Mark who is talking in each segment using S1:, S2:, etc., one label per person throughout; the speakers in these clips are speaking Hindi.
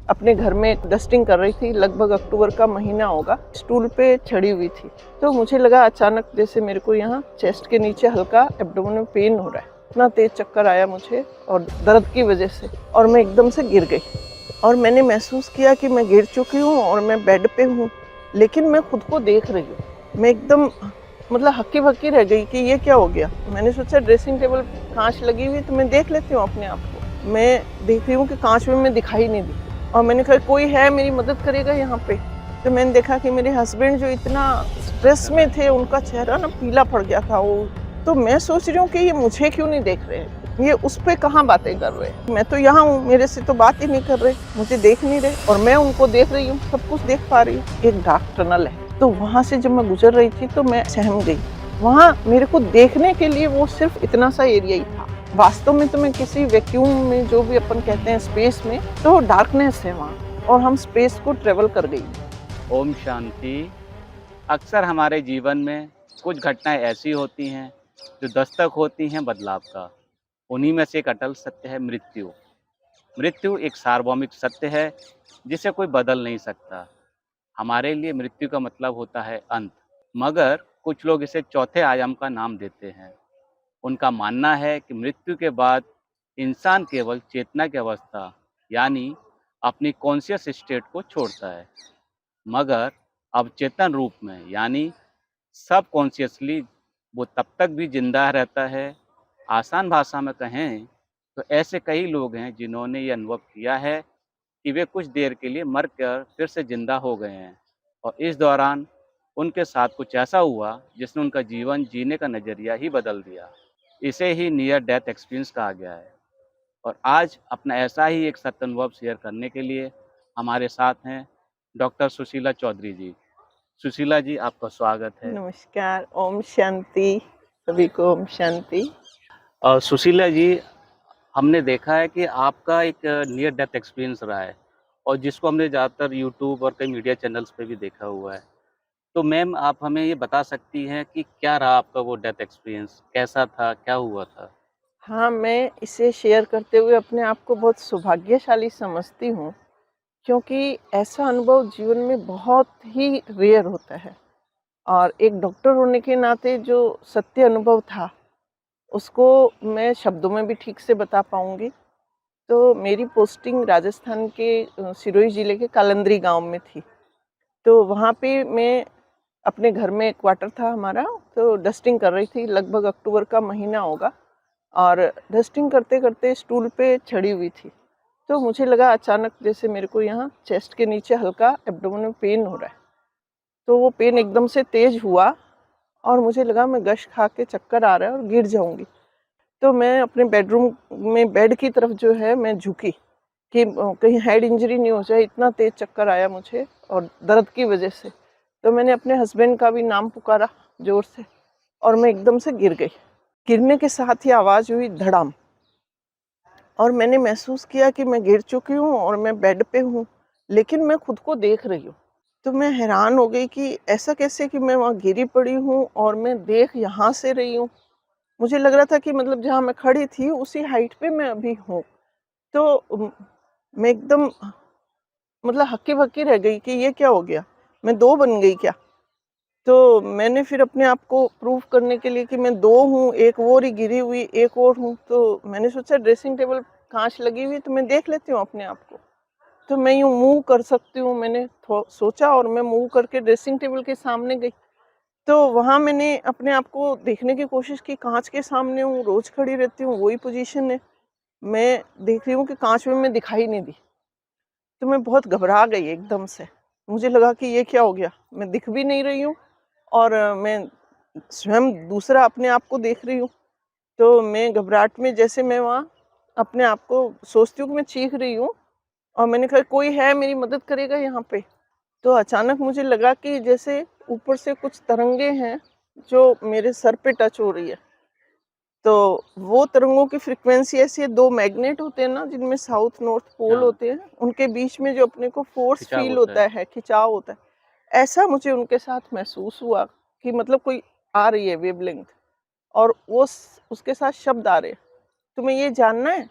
S1: अपने घर में डस्टिंग कर रही थी, लगभग अक्टूबर का महीना होगा। स्टूल पे चढ़ी हुई थी, तो मुझे लगा अचानक जैसे मेरे को यहाँ चेस्ट के नीचे हल्का एब्डोमेन में पेन हो रहा है। इतना तेज चक्कर आया मुझे और दर्द की वजह से, और मैं एकदम से गिर गई और मैंने महसूस किया कि मैं गिर चुकी हूँ और मैं बेड पे हूँ, लेकिन मैं खुद को देख रही हूँ। मैं एकदम मतलब हक्की बक्की रह गई कि ये क्या हो गया। मैंने सोचा ड्रेसिंग टेबल कांच लगी हुई तो मैं देख लेती हूँ अपने आप को। मैं देख रही हूँ कि कांच में मैं दिखाई नहीं दी, और मैंने कहा कोई है मेरी मदद करेगा यहाँ पे। तो मैंने देखा कि मेरे हस्बैंड जो इतना स्ट्रेस में थे, उनका चेहरा ना पीला पड़ गया था वो। तो मैं सोच रही हूँ कि ये मुझे क्यों नहीं देख रहे हैं, ये उस पे कहाँ बातें कर रहे हैं। मैं तो यहाँ हूँ, मेरे से तो बात ही नहीं कर रहे, मुझे देख नहीं रहे, और मैं उनको देख रही हूँ, सब कुछ देख पा रही हूँ। एक डार्क टनल है, तो वहाँ से जब मैं गुजर रही थी तो मैं सहम गई। वहाँ मेरे को देखने के लिए वो सिर्फ इतना सा एरिया ही था। वास्तव में तो मैं किसी वैक्यूम में, जो भी अपन कहते हैं स्पेस में, तो डार्कनेस है वहाँ, और हम स्पेस को ट्रेवल कर गई।
S2: ओम शांति। अक्सर हमारे जीवन में कुछ घटनाएं ऐसी होती हैं जो दस्तक होती हैं बदलाव का। उन्हीं में से एक अटल सत्य है मृत्यु। मृत्यु एक सार्वभौमिक सत्य है जिसे कोई बदल नहीं सकता। हमारे लिए मृत्यु का मतलब होता है अंत, मगर कुछ लोग इसे चौथे आयाम का नाम देते हैं। उनका मानना है कि मृत्यु के बाद इंसान केवल चेतना की अवस्था यानी अपनी कॉन्शियस स्टेट को छोड़ता है, मगर अवचेतन रूप में यानी सब कॉन्शियसली वो तब तक भी जिंदा रहता है। आसान भाषा में कहें तो ऐसे कई लोग हैं जिन्होंने ये अनुभव किया है कि वे कुछ देर के लिए मर कर फिर से जिंदा हो गए हैं, और इस दौरान उनके साथ कुछ ऐसा हुआ जिसने उनका जीवन जीने का नज़रिया ही बदल दिया। इसे ही नियर डेथ एक्सपीरियंस कहा गया है। और आज अपना ऐसा ही एक सत्य अनुभव शेयर करने के लिए हमारे साथ हैं डॉक्टर सुशीला चौधरी जी। सुशीला जी, आपका स्वागत है।
S1: नमस्कार, ओम शांति, सभी को ओम शांति।
S2: सुशीला जी, हमने देखा है कि आपका एक नियर डेथ एक्सपीरियंस रहा है, और जिसको हमने ज़्यादातर यूट्यूब और कई मीडिया चैनल्स पे भी देखा हुआ है। तो मैम, आप हमें ये बता सकती हैं कि क्या रहा आपका वो डेथ एक्सपीरियंस? कैसा था? क्या हुआ था?
S1: हाँ, मैं इसे शेयर करते हुए अपने आप को बहुत सौभाग्यशाली समझती हूँ, क्योंकि ऐसा अनुभव जीवन में बहुत ही रेयर होता है। और एक डॉक्टर होने के नाते जो सत्य अनुभव था, उसको मैं शब्दों में भी ठीक से बता पाऊँगी। तो मेरी पोस्टिंग राजस्थान के सिरोही ज़िले के कालंदरी गाँव में थी। तो वहाँ पे मैं अपने घर में, क्वार्टर था हमारा, तो डस्टिंग कर रही थी, लगभग अक्टूबर का महीना होगा, और डस्टिंग करते-करते स्टूल पे चढ़ी हुई थी। तो मुझे लगा अचानक जैसे मेरे को यहाँ चेस्ट के नीचे हल्का एब्डोमेन में पेन हो रहा है। तो वो पेन एकदम से तेज़ हुआ और मुझे लगा मैं गश खा के चक्कर आ रहा है और गिर जाऊँगी। तो मैं अपने बेडरूम में बेड की तरफ जो है मैं झुकी कि कहीं हेड इंजरी नहीं हो जाए, इतना तेज़ चक्कर आया मुझे और दर्द की वज़ह से। तो मैंने अपने हस्बैंड का भी नाम पुकारा ज़ोर से, और मैं एकदम से गिर गई। गिरने के साथ ही आवाज़ हुई धड़ाम, और मैंने महसूस किया कि मैं गिर चुकी हूँ और मैं बेड पे हूँ, लेकिन मैं खुद को देख रही हूँ। तो मैं हैरान हो गई कि ऐसा कैसे कि मैं वहाँ गिरी पड़ी हूँ और मैं देख यहाँ से रही हूँ। मुझे लग रहा था कि मतलब जहाँ मैं खड़ी थी उसी हाइट पे मैं अभी हूँ। तो मैं एकदम मतलब हक्की-बक्की रह गई कि ये क्या हो गया? मैं 2 बन गई क्या? तो मैंने फिर अपने आप को प्रूव करने के लिए कि मैं 2 हूँ, एक वो रही गिरी हुई, एक और हूँ, तो मैंने सोचा ड्रेसिंग टेबल काँच लगी हुई है तो मैं देख लेती हूँ अपने आप को। तो मैं यूँ मूव कर सकती हूँ, मैंने थो सोचा, और मैं मूव करके ड्रेसिंग टेबल के सामने गई। तो वहाँ मैंने अपने आप को देखने की कोशिश की, काँच के सामने हूँ, रोज़ खड़ी रहती हूँ, वही पोज़ीशन है। मैं देख रही हूँ कि काँच में मैं दिखाई नहीं दी। तो मैं बहुत घबरा गई एकदम से। मुझे लगा कि ये क्या हो गया? मैं दिख भी नहीं रही हूँ, और मैं स्वयं दूसरा अपने आप को देख रही हूँ। तो मैं घबराहट में जैसे मैं वहाँ अपने आप को सोचती हूँ कि मैं चीख रही हूँ, और मैंने कहा कोई है मेरी मदद करेगा यहाँ पे? तो अचानक मुझे लगा कि जैसे ऊपर से कुछ तरंगे हैं जो मेरे सर पे टच हो रही है। तो वो तरंगों की फ्रीक्वेंसी ऐसी है, 2 मैग्नेट होते हैं ना जिनमें साउथ नॉर्थ पोल
S2: हाँ,
S1: होते हैं, उनके बीच में जो अपने को फ़ोर्स
S2: खिंचाव
S1: फ़ील
S2: होता है।
S1: होता है, खिंचाव होता है। ऐसा मुझे उनके साथ महसूस हुआ कि मतलब कोई आ रही है वेवलेंथ, और वो उसके साथ शब्द आ रहे हैं, तुम्हें ये जानना है?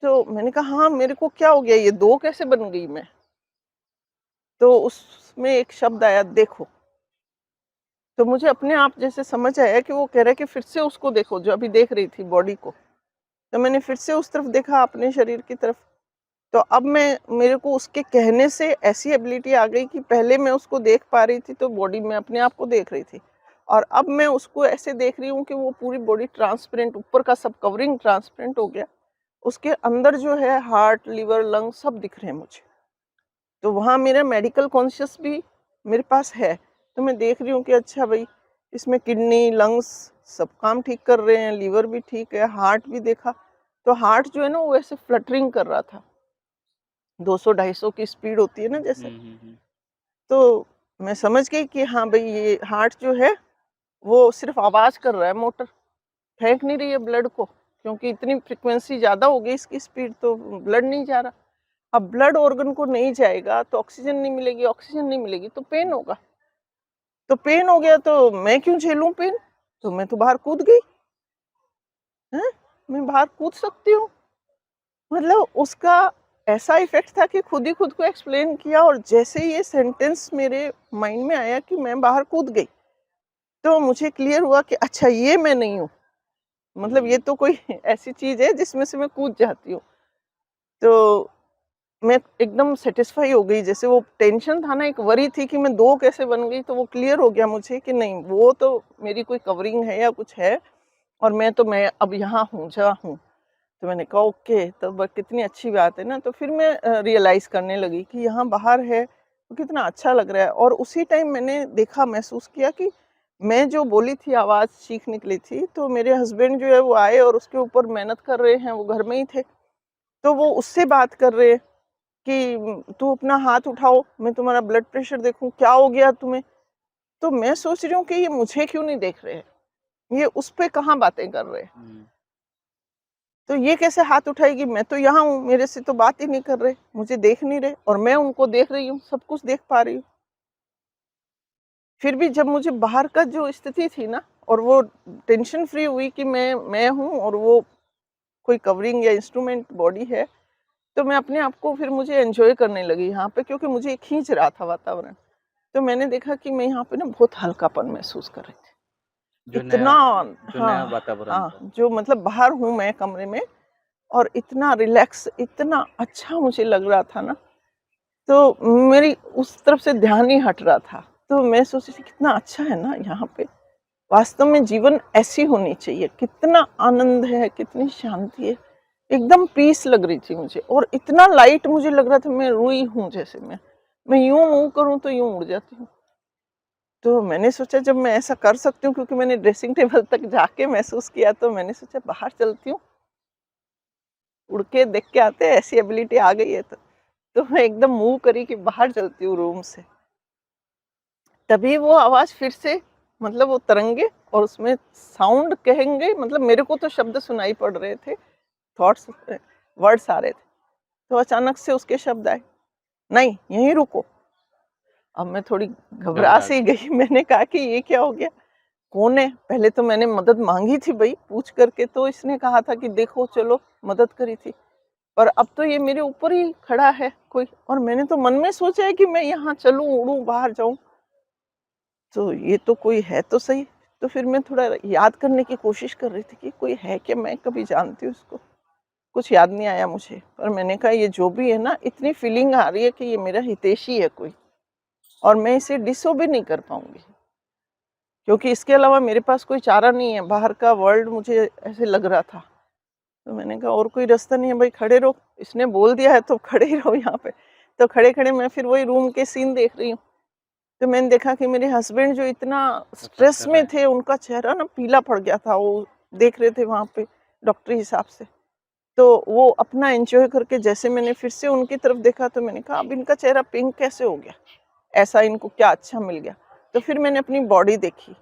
S1: तो मैंने कहा हाँ, मेरे को क्या हो गया, ये 2 कैसे बन गई मैं? तो उसमें एक शब्द आया देखो। तो मुझे अपने आप जैसे समझ आया कि वो कह रहा है कि फिर से उसको देखो जो अभी देख रही थी बॉडी को। तो मैंने फिर से उस तरफ देखा अपने शरीर की तरफ। तो अब मैं मेरे को उसके कहने से ऐसी एबिलिटी आ गई कि पहले मैं उसको देख पा रही थी तो बॉडी में अपने आप को देख रही थी। और अब मैं उसको ऐसे देख रही हूँ कि वो पूरी बॉडी ट्रांसपेरेंट, ऊपर का सब कवरिंग ट्रांसपेरेंट हो गया। उसके अंदर जो है हार्ट, लिवर, लंग सब दिख रहे हैं मुझे। तो वहाँ मेरा मेडिकल कॉन्शियस भी मेरे पास है। तो मैं देख रही हूँ कि अच्छा भई, इसमें किडनी, लंग्स सब काम ठीक कर रहे हैं, लिवर भी ठीक है, हार्ट भी देखा। तो हार्ट जो है ना वो ऐसे फ्लटरिंग कर रहा था। 200-250 की स्पीड होती है ना जैसे।
S2: हुँ।
S1: तो मैं समझ गई कि हाँ भई, ये हार्ट जो है वो सिर्फ़ आवाज़ कर रहा है मोटर, फेंक नहीं रही है ब्लड को, क्योंकि इतनी फ्रीक्वेंसी ज़्यादा हो गई इसकी स्पीड, तो ब्लड नहीं जा रहा। अब ब्लड ऑर्गन को नहीं जाएगा तो ऑक्सीजन नहीं मिलेगी, ऑक्सीजन नहीं मिलेगी तो पेन होगा। तो पेन हो गया तो मैं क्यों झेलूँ पेन? तो मैं तो बाहर कूद गई, हैं? मैं बाहर कूद सकती हूँ। मतलब उसका ऐसा इफ़ेक्ट था कि खुद ही खुद को एक्सप्लेन किया, और जैसे ही ये सेंटेंस मेरे माइंड में आया कि मैं बाहर कूद गई, तो मुझे क्लियर हुआ कि अच्छा ये मैं नहीं हूँ। मतलब ये
S2: हुँ।
S1: तो कोई ऐसी चीज़ है जिसमें से मैं कूद जाती हूँ। तो मैं एकदम सैटिस्फाई हो गई, जैसे वो टेंशन था ना, एक वरी थी कि मैं 2 कैसे बन गई, तो वो क्लियर हो गया मुझे कि नहीं, वो तो मेरी कोई कवरिंग है या कुछ है, और मैं अब यहाँ हूँ, जहाँ हूँ। तो मैंने कहा ओके, तब कितनी अच्छी बात है ना। तो फिर मैं रियलाइज़ करने लगी कि यहाँ बाहर है, तो कितना अच्छा लग रहा है। और उसी टाइम मैंने देखा, महसूस किया कि मैं जो बोली थी, आवाज़ चीख निकली थी, तो मेरे हस्बैंड जो है वो आए और उसके ऊपर मेहनत कर रहे हैं, वो घर में ही थे। तो वो उससे बात कर रहे हैं कि "तू अपना हाथ उठाओ, मैं तुम्हारा ब्लड प्रेशर देखूँ, क्या हो गया तुम्हें?" तो मैं सोच रही हूँ कि ये मुझे क्यों नहीं देख रहे हैं? ये उस पे कहाँ बातें कर रहे हैं?
S2: हुँ।
S1: तो ये कैसे हाथ उठाएगी? मैं तो यहाँ हूँ, मेरे से तो बात ही नहीं कर रहे, मुझे देख नहीं रहे, और मैं उनको देख रही हूँ, सब कुछ देख पा रही हूँ। फिर भी जब मुझे बाहर का जो स्थिति थी ना, और वो टेंशन फ्री हुई कि मैं हूँ और वो कोई कवरिंग या इंस्ट्रूमेंट बॉडी है, तो मैं अपने आप को फिर मुझे एन्जॉय करने लगी यहाँ पे, क्योंकि मुझे खींच रहा था वातावरण। तो मैंने देखा कि मैं यहाँ पे ना बहुत हल्कापन महसूस कर रही थी।
S2: जो
S1: इतना,
S2: नया जो नया
S1: हाँ,
S2: वातावरण
S1: हाँ,
S2: था।
S1: जो मतलब बाहर हूँ मैं कमरे में, और इतना रिलैक्स, इतना अच्छा मुझे लग रहा था ना, तो मेरी उस तरफ से ध्यान ही हट रहा था। तो मैं सोची थी कितना अच्छा है ना यहाँ पे, वास्तव में जीवन ऐसी होनी चाहिए, कितना आनंद है, कितनी शांति है। एकदम पीस लग रही थी मुझे, और इतना लाइट मुझे लग रहा था, मैं रुई हूँ जैसे मैं यूँ मूव करूँ तो यूँ उड़ जाती हूँ। तो मैंने सोचा जब मैं ऐसा कर सकती हूँ, क्योंकि मैंने ड्रेसिंग टेबल तक जाके महसूस किया, तो मैंने सोचा बाहर चलती हूँ, उड़ के देख के आते हैं, ऐसी एबिलिटी आ गई है तो। तो मैं एकदम मूव करी कि बाहर चलती हूँ रूम से। तभी वो आवाज़ फिर से, मतलब वो तरंगे, और उसमें साउंड कहेंगे, मतलब मेरे को तो शब्द सुनाई पड़ रहे थे, थॉट्स, वर्ड्स आ रहे थे। तो अचानक से उसके शब्द आए, "नहीं, यहीं रुको।" अब मैं थोड़ी घबरा
S2: घबराहट।
S1: सी गई। मैंने कहा कि ये क्या हो गया? कौन है? पहले तो मैंने मदद माँगी थी भई, पूछ करके तो इसने कहा था कि देखो चलो, मदद करी थी। पर अब तो ये मेरे ऊपर ही खड़ा है कोई, और मैंने तो मन में सोचा है कि मैं यहाँ चलूँ, उड़ूँ, बाहर जाऊँ। तो ये तो कोई है तो सही। तो फिर मैं थोड़ा याद करने की कोशिश कर रही थी कि कोई है क्या, मैं कभी जानती हूँ इसको? कुछ याद नहीं आया मुझे। पर मैंने कहा ये जो भी है ना, इतनी फीलिंग आ रही है कि ये मेरा हितैषी है कोई, और मैं इसे डिसओबे नहीं कर पाऊँगी। क्योंकि इसके अलावा मेरे पास कोई चारा नहीं है, बाहर का वर्ल्ड मुझे ऐसे लग रहा था। तो मैंने कहा और कोई रास्ता नहीं है भाई, खड़े रहो, इसने बोल दिया है तो खड़े ही रहो यहाँ पे। तो खड़े-खड़े मैं फिर वही रूम के सीन देख रही हूँ। तो मैंने देखा कि मेरे हस्बैंड जो इतना
S2: सफ़र
S1: स्ट्रेस
S2: कर रहे
S1: में
S2: हैं।
S1: थे, उनका चेहरा ना पीला पड़ गया था, वो देख रहे थे वहाँ पे डॉक्टरी हिसाब से। तो वो अपना एन्जॉय करके, जैसे मैंने फिर से उनकी तरफ देखा, तो मैंने कहा अब इनका चेहरा पिंक कैसे हो गया? ऐसा इनको क्या अच्छा मिल गया? तो फिर मैंने अपनी बॉडी देखी,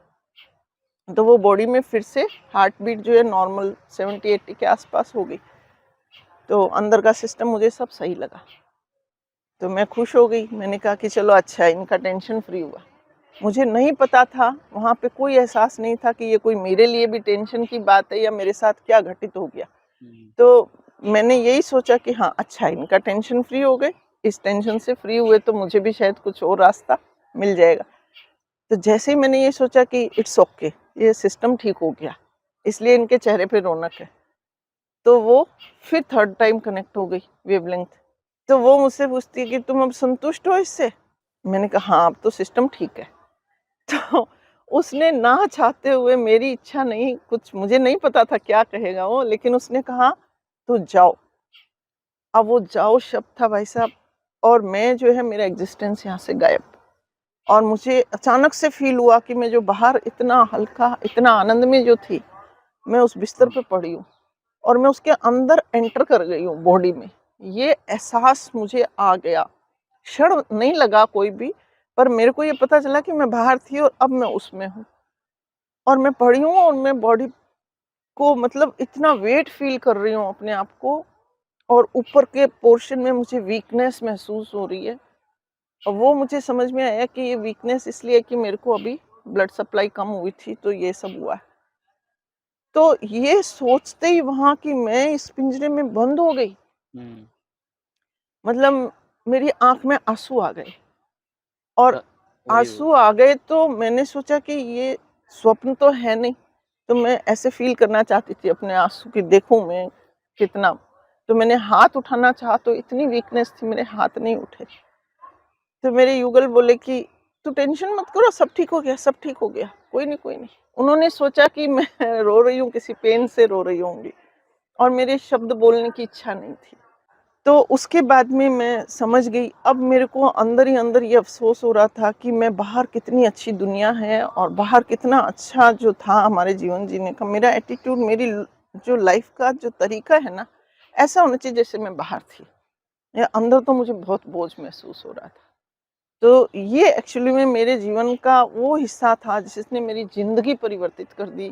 S1: तो वो बॉडी में फिर से हार्ट बीट जो है नॉर्मल 70-80 के आसपास हो गई। तो अंदर का सिस्टम मुझे सब सही लगा। तो मैं खुश हो गई, मैंने कहा कि चलो अच्छा है, इनका टेंशन फ्री हुआ। मुझे नहीं पता था, वहाँ पे कोई एहसास नहीं था कि ये कोई मेरे लिए भी टेंशन की बात है या मेरे साथ क्या घटित हो गया।
S2: हुँ।
S1: तो मैंने यही सोचा कि हाँ अच्छा इनका टेंशन फ्री हो गए, इस टेंशन से फ्री हुए तो मुझे भी शायद कुछ और रास्ता मिल जाएगा। तो जैसे ही मैंने ये सोचा कि इट्स ओके, ये सिस्टम ठीक हो गया, इसलिए इनके चेहरे पे रौनक है, तो वो फिर थर्ड टाइम कनेक्ट हो गई वेवलेंथ। तो वो मुझसे पूछती है कि तुम अब संतुष्ट हो इससे? मैंने कहा हाँ अब तो सिस्टम ठीक है। तो उसने ना चाहते हुए, मेरी इच्छा नहीं, कुछ मुझे नहीं पता था क्या कहेगा वो, लेकिन उसने कहा तो जाओ। अब वो जाओ शब्द था भाई साहब, और मैं जो है मेरा एग्जिस्टेंस यहाँ से गायब। और मुझे अचानक से फील हुआ कि मैं जो बाहर इतना हल्का, इतना आनंद में जो थी, मैं उस बिस्तर पे पड़ी हूँ और मैं उसके अंदर एंटर कर गई हूँ बॉडी में। ये एहसास मुझे आ गया। क्षण नहीं लगा कोई भी, पर मेरे को ये पता चला कि मैं बाहर थी और अब मैं उसमें हूँ और मैं पड़ी हूँ और मैं बॉडी को मतलब इतना वेट फील कर रही हूँ अपने आप को, और ऊपर के पोर्शन में मुझे वीकनेस महसूस हो रही है। और वो मुझे समझ में आया कि ये वीकनेस इसलिए है कि मेरे को अभी ब्लड सप्लाई कम हुई थी, तो ये सब हुआ है। तो ये सोचते ही वहाँ कि मैं इस पिंजरे में बंद हो गई,
S2: हुँ।
S1: मतलब मेरी आँख में आँसू आ गए। और
S2: अ, वही वो।
S1: आँसू आ गए तो मैंने सोचा कि ये स्वप्न तो है नहीं, तो मैं ऐसे फ़ील करना चाहती थी अपने आँसू कि देखूँ मैं कितना। तो मैंने हाथ उठाना चाहा तो इतनी वीकनेस थी, मेरे हाथ नहीं उठे। तो मेरे युगल बोले कि तू टेंशन मत करो, सब ठीक हो गया, सब ठीक हो गया, कोई नहीं, कोई नहीं। उन्होंने सोचा कि मैं रो रही हूँ, किसी पेन से रो रही होंगी, और मेरे शब्द बोलने की इच्छा नहीं थी। तो उसके बाद में मैं समझ गई, अब मेरे को अंदर ही अंदर ये अफ़सोस हो रहा था कि मैं बाहर कितनी अच्छी दुनिया है और बाहर कितना अच्छा जो था हमारे जीवन जीने का, मेरा एटीट्यूड, मेरी जो लाइफ़ का जो तरीका है ना, ऐसा होना चाहिए जैसे मैं बाहर थी। या अंदर तो मुझे बहुत बोझ महसूस हो रहा था। तो ये एक्चुअली में मेरे जीवन का वो हिस्सा था जिसने मेरी ज़िंदगी परिवर्तित कर दी।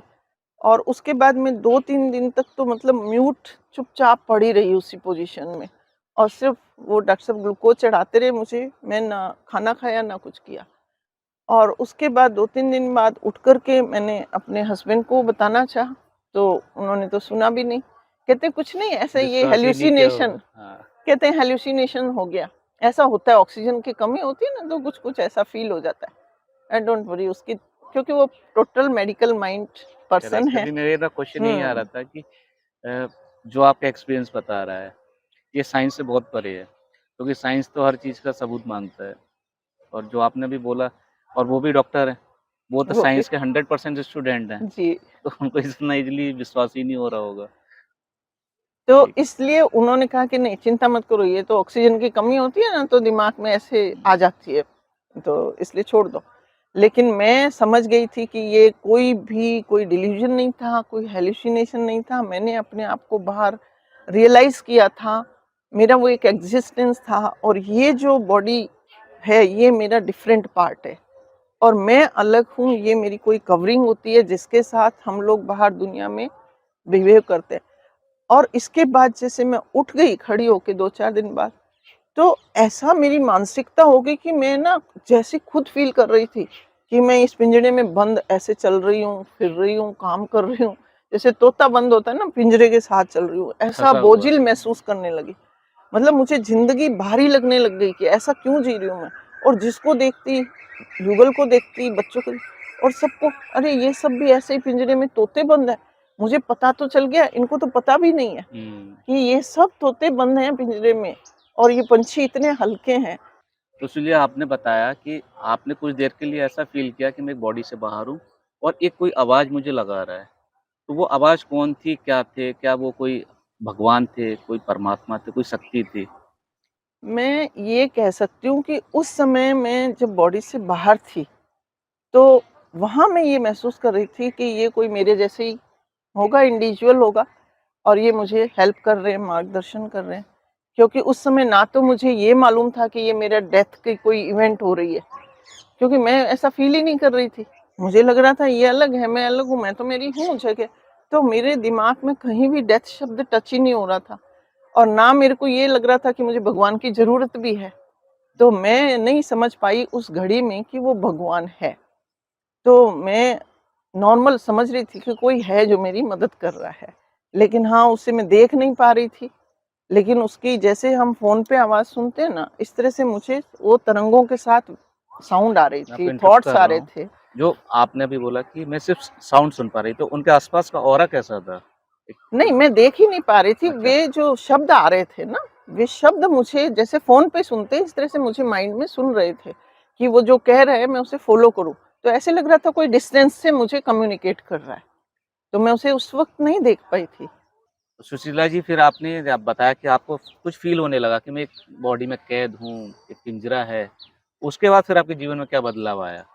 S1: और उसके बाद मैं 2-3 दिन तक तो मतलब म्यूट चुपचाप पड़ी रही उसी पोज़ीशन में, और सिर्फ़ वो डॉक्टर साहब ग्लूकोज़ चढ़ाते रहे मुझे, मैं ना खाना खाया ना कुछ किया। और उसके बाद 2-3 दिन बाद उठ कर के मैंने अपने हस्बैंड को बताना चाहा, तो उन्होंने तो सुना भी नहीं। कहते कुछ नहीं, ऐसा ये
S2: विश्वास ही नहीं किया
S1: हैल्यूसिनेशन,
S2: होगा। हाँ।
S1: कहते हैं हैल्यूसिनेशन हो गया। ऐसा होता है, ऑक्सीजन की कमी होती है ना तो कुछ-कुछ ऐसा फ़ील हो जाता है। डोंट वरी उसकी, क्योंकि वो टोटल मेडिकल माइंड
S2: यार
S1: पर्सन है।
S2: एक्चुअली मेरा क्वेश्चन यही आ रहा
S1: हुँ।
S2: था कि जो आपका एक्सपीरियंस बता रहा है, ये साइंस से बहुत परे है, क्योंकि साइंस तो हर चीज़ का सबूत मानता है। और जो आपने अभी बोला, और वो भी डॉक्टर हैं, वो तो
S1: वो भी
S2: साइंस के 100% स्टूडेंट हैं,
S1: जी।
S2: तो उनको इतना ईज़िली विश्वास ही नहीं हो रहा होगा।
S1: तो
S2: ठीक है।
S1: इसलिए उन्होंने कहा कि नहीं चिंता मत करो, ये तो ऑक्सीजन की कमी होती है ना तो दिमाग में ऐसे
S2: हुँ,
S1: आ जाती है, तो इसलिए छोड़ दो। लेकिन मैं समझ गई थी कि ये कोई डिल्यूज़न नहीं था, कोई हैलुसिनेशन नहीं था। मैंने अपने आप को बाहर रियलाइज़ किया था, मेरा वो एक एक्जिस्टेंस था, और ये जो बॉडी है ये मेरा डिफरेंट पार्ट है और मैं अलग हूँ, ये मेरी कोई कवरिंग होती है जिसके साथ हम लोग बाहर दुनिया में बिहेव करते हैं। और इसके बाद जैसे मैं उठ गई खड़ी होके 2-4 दिन बाद, तो ऐसा मेरी मानसिकता हो गई कि मैं ना जैसे खुद फ़ील कर रही थी कि मैं इस पिंजरे में बंद ऐसे चल रही हूँ, फिर रही हूँ, काम कर रही हूँ। जैसे तोता बंद होता है ना, पिंजरे के साथ चल रही हूँ, ऐसा
S2: फँसा हुआ।
S1: बोझिल महसूस करने लगी। मतलब मुझे ज़िंदगी भारी लगने लग गई कि ऐसा क्यों जी रही हूँ मैं। और जिसको देखती, युगल को देखती, बच्चों को, और सबको, अरे ये सब भी ऐसे ही पिंजरे में तोते बंद है। मुझे पता तो चल गया, इनको तो पता भी नहीं है
S2: हुँ,
S1: कि ये सब तोते बंद हैं पिंजरे में और ये पंछी इतने हल्के हैं।
S2: तो इसलिए आपने बताया कि आपने कुछ देर के लिए ऐसा फ़ील किया कि मैं एक बॉडी से बाहर हूँ और एक कोई आवाज़ मुझे लगा रहा है। तो वो आवाज़ कौन थी? क्या थे? क्या वो कोई भगवान थे, कोई परमात्मा थे, कोई शक्ति थी?
S1: मैं ये कह सकती हूँ कि उस समय मैं जब बॉडी से बाहर थी, तो वहाँ मैं ये महसूस कर रही थी कि ये कोई मेरे जैसे ही होगा, इंडिविजुअल होगा, और ये मुझे हेल्प कर रहे हैं, मार्गदर्शन कर रहे हैं। क्योंकि उस समय ना तो मुझे ये मालूम था कि ये मेरा डेथ की कोई इवेंट हो रही है, क्योंकि मैं ऐसा फ़ील ही नहीं कर रही थी। मुझे लग रहा था ये अलग है, मैं अलग हूँ, मैं तो मेरी हूँ जगह। तो मेरे दिमाग में कहीं भी डेथ शब्द टच ही नहीं हो रहा था, और ना मेरे को ये लग रहा था कि मुझे भगवान की ज़रूरत भी है। तो मैं नहीं समझ पाई उस घड़ी में कि वो भगवान है। तो मैं नॉर्मल समझ रही थी कि कोई है जो मेरी मदद कर रहा है। लेकिन हाँ, उसे मैं देख नहीं पा रही थी। लेकिन उसकी जैसे हम फ़ोन पे आवाज़ सुनते हैं ना, इस तरह से मुझे वो तरंगों के साथ साउंड आ रही
S2: मैं
S1: थी,
S2: आपको इंटरप्ट
S1: थॉट्स
S2: कर
S1: आ
S2: रहा
S1: रहे
S2: हूँ।
S1: थे।
S2: जो आपने अभी बोला कि मैं सिर्फ़ साउंड सुन पा रही, तो उनके आस-पास का ऑरा कैसा था?
S1: नहीं,
S2: एक
S1: मैं देख ही नहीं पा रही थी,
S2: अच्छा,
S1: वे जो शब्द आ रहे थे ना, वे शब्द मुझे जैसे फ़ोन पे सुनते हैं, इस तरह से मुझे माइंड में सुन रहे थे, कि वो जो कह रहे हैं मैं उसे फ़ॉलो करूँ। तो ऐसे लग रहा था कोई डिस्टेंस से मुझे कम्युनिकेट कर रहा है, तो मैं उसे उस वक़्त नहीं देख पाई थी।
S2: सुशीला जी, फिर आपने आप बताया कि आपको कुछ फ़ील होने लगा कि मैं एक बॉडी में कैद हूँ, एक पिंजरा है। उसके बाद फिर आपके जीवन में क्या बदलाव आया?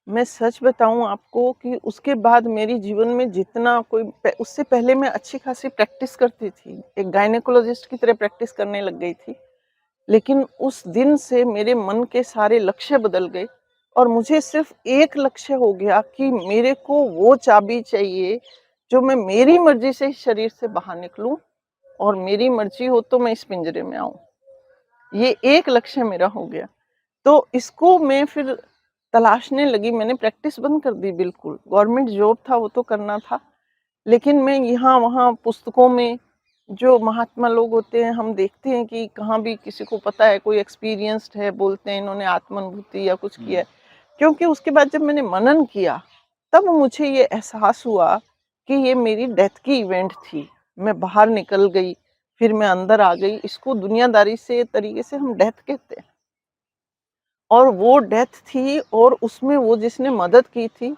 S1: मैं सच बताऊँ आपको कि उसके बाद मेरी जीवन में जितना कोई उससे पहले मैं अच्छी खासी प्रैक्टिस करती थी। एक गायनेकोलॉजिस्ट की तरह प्रैक्टिस करने लग गई थी। लेकिन उस दिन से मेरे मन के सारे लक्ष्य बदल गए और मुझे सिर्फ़ एक लक्ष्य हो गया कि मेरे को वो चाबी चाहिए, जो मैं मेरी मर्ज़ी से इस शरीर से बाहर निकलूँ और मेरी मर्ज़ी हो तो मैं इस पिंजरे में आऊँ। ये एक लक्ष्य मेरा हो गया। तो इसको मैं फिर तलाशने लगी, मैंने प्रैक्टिस बंद कर दी बिल्कुल। गवर्नमेंट जॉब था वो तो करना था, लेकिन मैं यहाँ-वहाँ पुस्तकों में जो महात्मा लोग होते हैं, हम देखते हैं कि कहाँ भी किसी को पता है, कोई एक्सपीरियंस्ड है, बोलते हैं इन्होंने आत्मानुभूति या कुछ किया
S2: हुँ,
S1: है। क्योंकि उसके बाद जब मैंने मनन किया, तब मुझे ये एहसास हुआ कि ये मेरी डेथ की इवेंट थी। मैं बाहर निकल गई, फिर मैं अंदर आ गई। इसको दुनियादारी से तरीके से हम डेथ कहते हैं। और वो डेथ थी और उसमें वो जिसने मदद की थी,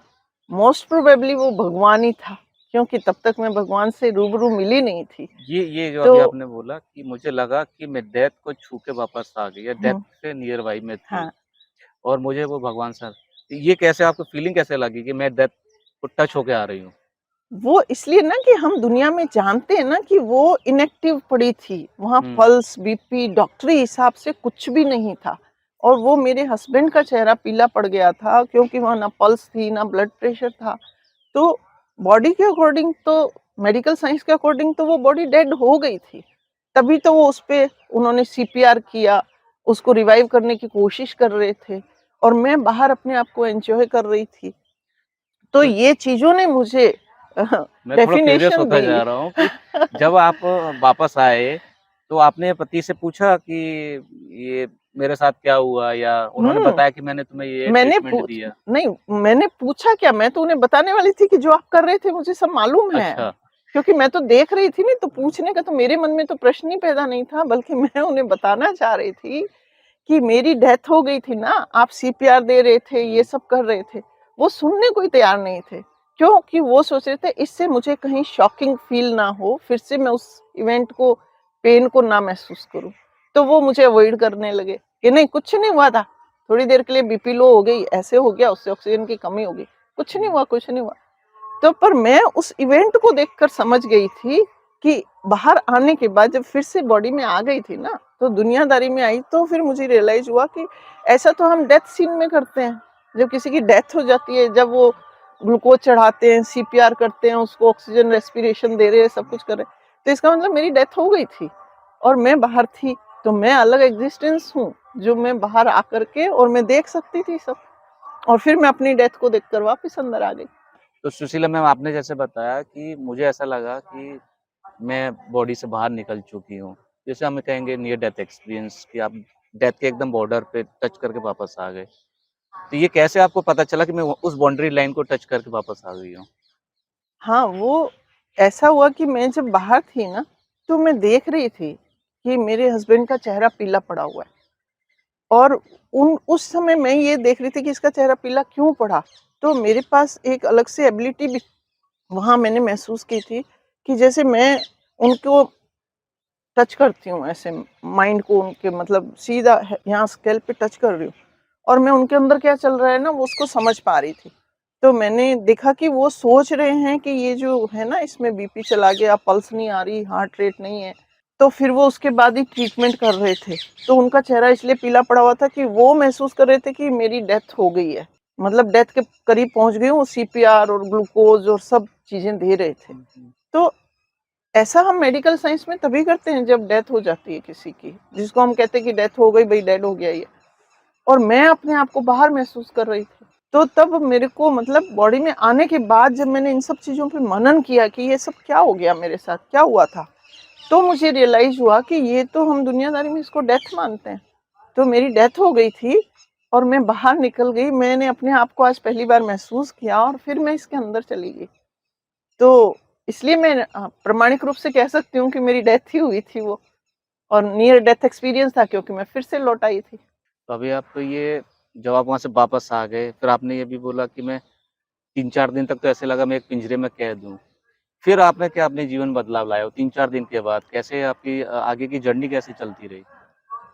S1: मोस्ट प्रोबेबली वो भगवान ही था, क्योंकि तब तक मैं भगवान से रूबरू मिली नहीं थी।
S2: ये जो
S1: तो
S2: अभी आपने बोला कि मुझे लगा कि मैं डेथ को छू के वापस आ गई या डेथ
S1: हुँ,
S2: के नियर बाई में थी
S1: हाँ,
S2: और मुझे वो भगवान सा ये कैसे आपको फीलिंग कैसे लगी कि मैं डेथ को टच होके आ रही हूँ?
S1: वो इसलिए ना कि हम दुनिया में जानते हैं ना कि वो इनएक्टिव पड़ी थी। वहाँ
S2: हुँ,
S1: पल्स, बीपी डॉक्टरी हिसाब से कुछ भी नहीं था और वो मेरे हस्बैंड का चेहरा पीला पड़ गया था क्योंकि वहाँ ना पल्स थी, ना ब्लड प्रेशर था। तो बॉडी के अकॉर्डिंग तो मेडिकल साइंस के अकॉर्डिंग तो वो बॉडी डेड हो गई थी। तभी तो वो उसपे उन्होंने सीपीआर किया, उसको रिवाइव करने की कोशिश कर रहे थे और मैं बाहर अपने आप को एन्जॉय कर रही थी। तो
S2: तो
S1: ये चीज़ों ने मुझे
S2: मैं थोड़ा क्यूरियस
S1: डेफ़िनेशन
S2: होता
S1: दी।
S2: जा रहा हूँ कि जब आप वापस आए, तो आपने पति से पूछा कि ये मेरे साथ क्या हुआ या उन्होंने
S1: हुँ,
S2: बताया कि मैंने तुम्हें ये
S1: मैंने
S2: ट्रीटमेंट
S1: पूछ
S2: दिया?
S1: नहीं, मैंने पूछा क्या, मैं तो उन्हें बताने वाली थी कि जो आप कर रहे थे मुझे सब मालूम है।
S2: अच्छा,
S1: क्योंकि मैं तो देख रही थी नहीं, तो पूछने का तो मेरे मन में तो प्रश्न ही पैदा नहीं था, बल्कि मैं उन्हें बताना चाह रही थी कि मेरी डेथ हो गई थी ना, आप सीपीआर दे रहे थे, ये
S2: हुँ,
S1: सब कर रहे थे। वो सुनने को ही तैयार नहीं थे। क्योंकि वो सोच रहे थे इससे मुझे कहीं शॉकिंग फ़ील ना हो, फिर से मैं उस इवेंट को, पेन को ना महसूस करूँ। तो वो मुझे अवॉइड करने लगे कि नहीं कुछ नहीं हुआ था, थोड़ी देर के लिए बीपी लो हो गई, ऐसे हो गया, उससे ऑक्सीजन की कमी हो गई। कुछ नहीं
S2: हुँ।
S1: हुआ, कुछ नहीं हुआ। तो पर मैं उस इवेंट को देखकर समझ गई थी कि बाहर आने के बाद जब फिर से बॉडी में आ गई थी ना, तो दुनियादारी में आई तो फिर मुझे रियलाइज़ हुआ कि ऐसा तो हम डेथ सीन में करते हैं। जब किसी की डेथ हो जाती है, जब वो ग्लूकोज़ चढ़ाते हैं, सीपीआर करते हैं, उसको ऑक्सीजन रेस्पिरेशन दे रहे हैं, सब कुछ कर रहे हैं। तो इसका मतलब मेरी डेथ हो गई थी और मैं बाहर थी, तो मैं अलग एक्जिस्टेंस हूँ, जो मैं बाहर आकर के और मैं देख सकती थी सब और फिर मैं अपनी डेथ को देखकर वापस अंदर आ गई।
S2: तो सुशीला मैम आपने जैसे बताया कि मुझे ऐसा लगा कि मैं बॉडी से बाहर निकल चुकी हूँ। जैसे हम कहेंगे नियर डेथ एक्सपीरियंस कि आप डेथ के एकदम बॉर्डर पे टच करके वापस आ गए। तो ये कैसे आपको पता चला कि मैं उस बाउंड्री लाइन को टच करके वापस आ गई हूँ?
S1: हाँ, वो ऐसा हुआ कि मैं जब बाहर थी ना, तो मैं देख रही थी कि मेरे हस्बैंड का चेहरा पीला पड़ा हुआ है और उन उस समय मैं ये देख रही थी कि इसका चेहरा पीला क्यों पड़ा? तो मेरे पास एक अलग से एबिलिटी भी वहाँ मैंने महसूस की थी कि जैसे मैं उनको टच करती हूँ ऐसे माइंड को उनके मतलब सीधा यहाँ स्कैल्प पे टच कर रही हूँ और मैं उनके अंदर क्या चल रहा है ना वो उसको समझ पा रही थी। तो मैंने देखा कि वो सोच रहे हैं कि ये जो है ना इसमें बीपी चला गया, पल्स नहीं आ रही, हार्ट रेट नहीं है। तो फिर वो उसके बाद ही ट्रीटमेंट कर रहे थे। तो उनका चेहरा इसलिए पीला पड़ा हुआ था कि वो महसूस कर रहे थे कि मेरी डेथ हो गई है। मतलब डेथ के करीब पहुँच गई हूँ, वो सीपीआर और ग्लूकोज़ और सब चीज़ें दे रहे थे।
S2: हुँ, हुँ।
S1: तो ऐसा हम मेडिकल साइंस में तभी करते हैं जब डेथ हो जाती है किसी की, जिसको हम कहते हैं कि डेथ हो गई भई, डेड हो गया ये। और मैं अपने आप को बाहर महसूस कर रही थी। तो तब मेरे को मतलब बॉडी में आने के बाद जब मैंने इन सब चीज़ों पे मनन किया कि ये सब क्या हो गया मेरे साथ, क्या हुआ था? तो मुझे रियलाइज़ हुआ कि ये तो हम दुनियादारी में इसको डेथ मानते हैं। तो मेरी डेथ हो गई थी और मैं बाहर निकल गई। मैंने अपने आप को आज पहली बार महसूस किया और फिर मैं इसके अंदर चली गई। तो इसलिए मैं प्रामाणिक रूप से कह सकती हूँ कि मेरी डेथ ही हुई थी वो, और नियर डेथ एक्सपीरियंस था क्योंकि मैं फिर से लौट आई थी।
S2: तो अभी आप तो ये जब आप वहाँ से वापस आ गए, फिर आपने ये भी बोला कि मैं 3-4 दिन तक तो ऐसे लगा मैं एक पिंजरे में कैद हूँ। फिर आपने क्या अपने जीवन बदलाव लाया हो 3-4 दिन के बाद? कैसे आपकी आगे की जर्नी कैसे चलती रही?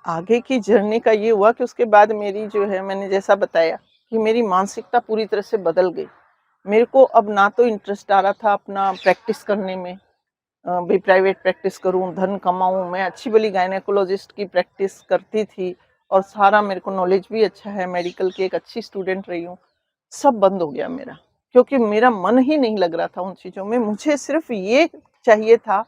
S1: आगे की जर्नी का ये हुआ कि उसके बाद मेरी जो है, मैंने जैसा बताया कि मेरी मानसिकता पूरी तरह से बदल गई। मेरे को अब ना तो इंटरेस्ट आ रहा था अपना प्रैक्टिस करने में, भी प्राइवेट प्रैक्टिस करूँ, धन कमाऊँ। मैं अच्छी-भली गायनेकोलॉजिस्ट की प्रैक्टिस करती थी और सारा मेरे को नॉलेज भी अच्छा है, मेडिकल की एक अच्छी स्टूडेंट रही हूँ। सब बंद हो गया मेरा, क्योंकि मेरा मन ही नहीं लग रहा था उन चीज़ों में। मुझे सिर्फ़ ये चाहिए था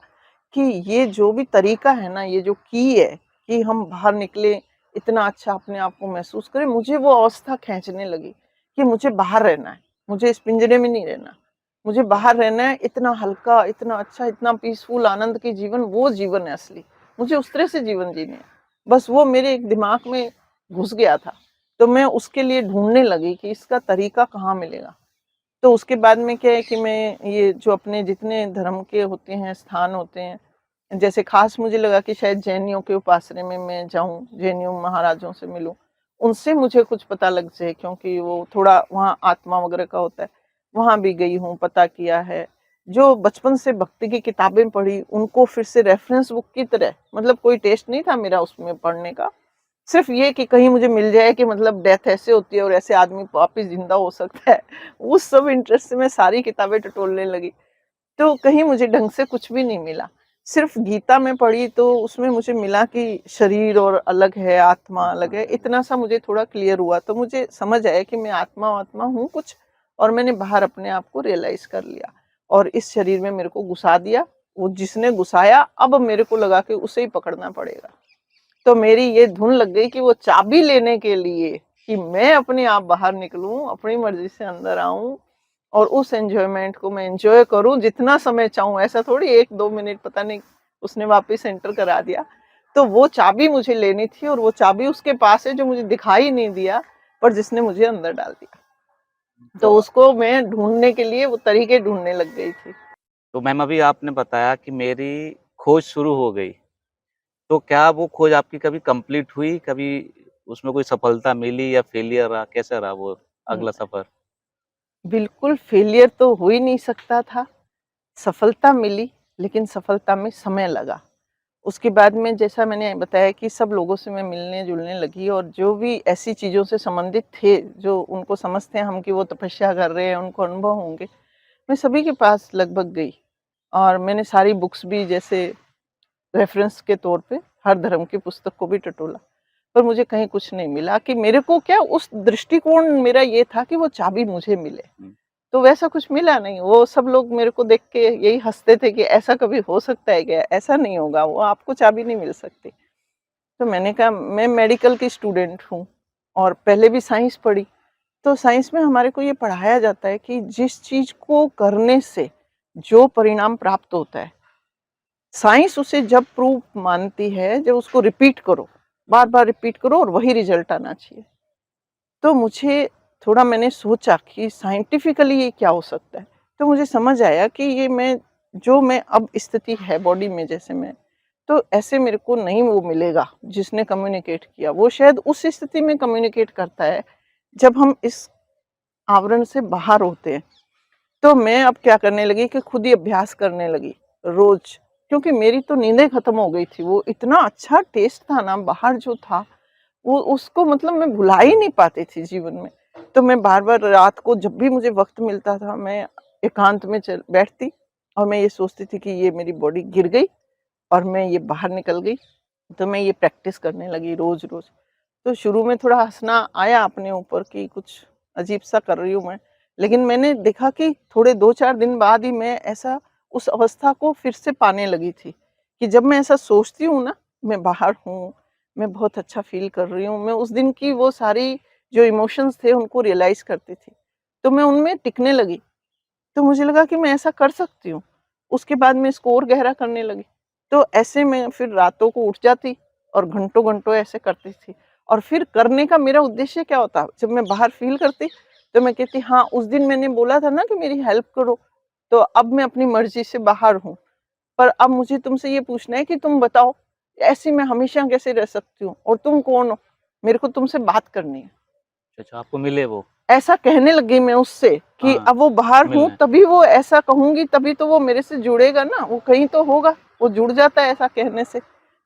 S1: कि ये जो भी तरीका है ना, ये जो की है कि हम बाहर निकले, इतना अच्छा अपने आप को महसूस करें, मुझे वो अवस्था खींचने लगी कि मुझे बाहर रहना है, मुझे इस पिंजरे में नहीं रहना। मुझे बाहर रहना है, इतना हल्का, इतना अच्छा, इतना पीसफुल आनंद की जीवन, वो जीवन है असली। मुझे उस तरह से जीवन जीने हैं। बस वो मेरे एक दिमाग में घुस गया था। तो मैं उसके लिए ढूँढने लगी कि इसका तरीका कहाँ मिलेगा। तो उसके बाद में क्या है कि मैं ये जो अपने जितने धर्म के होते हैं, स्थान होते हैं, जैसे ख़ास मुझे लगा कि शायद जैनियों के उपासने में मैं जाऊँ, जैनियों महाराजों से मिलूँ, उनसे मुझे कुछ पता लग जाए, क्योंकि वो थोड़ा वहाँ आत्मा वगैरह का होता है। वहाँ भी गई हूँ, पता किया है। जो बचपन से भक्ति की किताबें पढ़ी, उनको फिर से रेफ़रेंस बुक की तरह, मतलब कोई टेस्ट नहीं था मेरा उसमें पढ़ने का। सिर्फ़ ये कि कहीं मुझे मिल जाए कि मतलब डेथ ऐसे होती है और ऐसे आदमी वापस ज़िंदा हो सकता है। उस सब इंटरेस्ट से मैं सारी किताबें टटोलने लगी। तो कहीं मुझे ढंग से कुछ भी नहीं मिला। सिर्फ़ गीता में पढ़ी तो उसमें मुझे मिला कि शरीर और अलग है, आत्मा अलग है, इतना सा मुझे थोड़ा क्लियर हुआ। तो मुझे समझ आया कि मैं आत्मा-वात्मा हूँ कुछ, और मैंने बाहर अपने आप को रियलाइज़ कर लिया और इस शरीर में मेरे को घुसा दिया। वो जिसने घुसाया, अब मेरे को लगा कि उसे ही पकड़ना पड़ेगा। तो मेरी ये धुन लग गई कि वो चाबी लेने के लिए कि मैं अपने आप बाहर निकलूँ, अपनी मर्ज़ी से अंदर आऊँ और उस एन्जॉयमेंट को मैं एन्जॉय करूँ जितना समय चाहूँ। ऐसा थोड़ी 1-2 मिनट, पता नहीं, उसने वापस एंटर करा दिया। तो वो चाबी मुझे लेनी थी और वो चाबी उसके पास है जो मुझे दिखाई नहीं दिया, पर जिसने मुझे अंदर डाल दिया। तो
S2: तो
S1: उसको मैं ढूँढने के लिए वो तरीके ढूँढने लग गई थी।
S2: तो मैम अभी आपने बताया कि मेरी खोज शुरू हो गई। तो क्या वो खोज आपकी कभी कंप्लीट हुई? कभी उसमें कोई सफलता मिली या फेलियर रहा? कैसा रहा वो
S1: हुँ,
S2: अगला सफ़र?
S1: बिल्कुल फेलियर तो हो ही नहीं सकता था। सफलता मिली, लेकिन सफलता में समय लगा। उसके बाद में जैसा मैंने बताया कि सब लोगों से मैं मिलने-जुलने लगी और जो भी ऐसी चीज़ों से संबंधित थे, जो उनको समझते हैं हम कि वो तपस्या कर रहे हैं, उनको अनुभव होंगे, मैं सभी के पास लगभग गई और मैंने सारी बुक्स भी जैसे रेफ़रेंस के तौर पे हर धर्म की पुस्तक को भी टटोला, पर मुझे कहीं कुछ नहीं मिला कि मेरे को क्या, उस दृष्टिकोण मेरा ये था कि वो चाबी मुझे मिले।
S2: हुँ।
S1: तो वैसा कुछ मिला नहीं। वो सब लोग मेरे को देख के यही हँसते थे कि ऐसा कभी हो सकता है क्या? ऐसा नहीं होगा, वो आपको चाबी नहीं मिल सकती। तो मैंने कहा मैं मेडिकल की स्टूडेंट हूँ और पहले भी साइंस पढ़ी। तो साइंस में हमारे को ये पढ़ाया जाता है कि जिस चीज़ को करने से जो परिणाम प्राप्त होता है, साइंस उसे जब प्रूव मानती है जब उसको रिपीट करो, बार-बार रिपीट करो और वही रिज़ल्ट आना चाहिए। तो मुझे थोड़ा, मैंने सोचा कि साइंटिफिकली ये क्या हो सकता है? तो मुझे समझ आया कि ये मैं अब स्थिति है बॉडी में जैसे मैं, तो ऐसे मेरे को नहीं वो मिलेगा जिसने कम्युनिकेट किया। वो शायद उस स्थिति में कम्युनिकेट करता है जब हम इस आवरण से बाहर होते हैं। तो मैं अब क्या करने लगी कि खुद ही अभ्यास करने लगी, रोज़। क्योंकि मेरी तो नींदें खत्म हो गई थी। वो इतना अच्छा टेस्ट था ना बाहर जो था, वो उसको मतलब मैं भुला ही नहीं पाती थी जीवन में। तो मैं बार-बार रात को जब भी मुझे वक़्त मिलता था, मैं एकांत में चल बैठती और मैं ये सोचती थी कि ये मेरी बॉडी गिर गई और मैं ये बाहर निकल गई। तो मैं ये प्रैक्टिस करने लगी रोज़-रोज़। तो शुरू में थोड़ा हँसना आया अपने ऊपर कि कुछ अजीब-सा कर रही हूँ मैं। लेकिन मैंने देखा कि थोड़े 2-4 दिन बाद ही मैं ऐसा उस अवस्था को फिर से पाने लगी थी, कि जब मैं ऐसा सोचती हूँ ना, मैं बाहर हूँ, मैं बहुत अच्छा फ़ील कर रही हूँ, मैं उस दिन की वो सारी जो इमोशंस थे उनको रियलाइज़ करती थी। तो मैं उनमें टिकने लगी। तो मुझे लगा कि मैं ऐसा कर सकती हूँ। उसके बाद मैं इसको और गहरा करने लगी। तो ऐसे में फिर रातों को उठ जाती और घंटों-घंटों ऐसे करती थी। और फिर करने का मेरा उद्देश्य क्या होता? जब मैं बाहर फ़ील करती, तो मैं कहती हाँ, उस दिन मैंने बोला था ना कि मेरी हेल्प करो, तो अब मैं अपनी मर्ज़ी से बाहर हूँ। पर अब मुझे तुमसे ये पूछना है कि तुम बताओ, ऐसे मैं हमेशा कैसे रह सकती हूँ? और तुम कौन हो? मेरे को तुमसे बात करनी है।
S2: अच्छा, आपको मिले वो?
S1: ऐसा कहने लग गई मैं उससे कि
S2: हाँ,
S1: अब वो बाहर हूँ,
S2: मिलने।
S1: तभी वो ऐसा कहूँगी, तभी तो वो मेरे से जुड़ेगा ना, वो कहीं तो होगा, वो जुड़ जाता है ऐसा कहने से।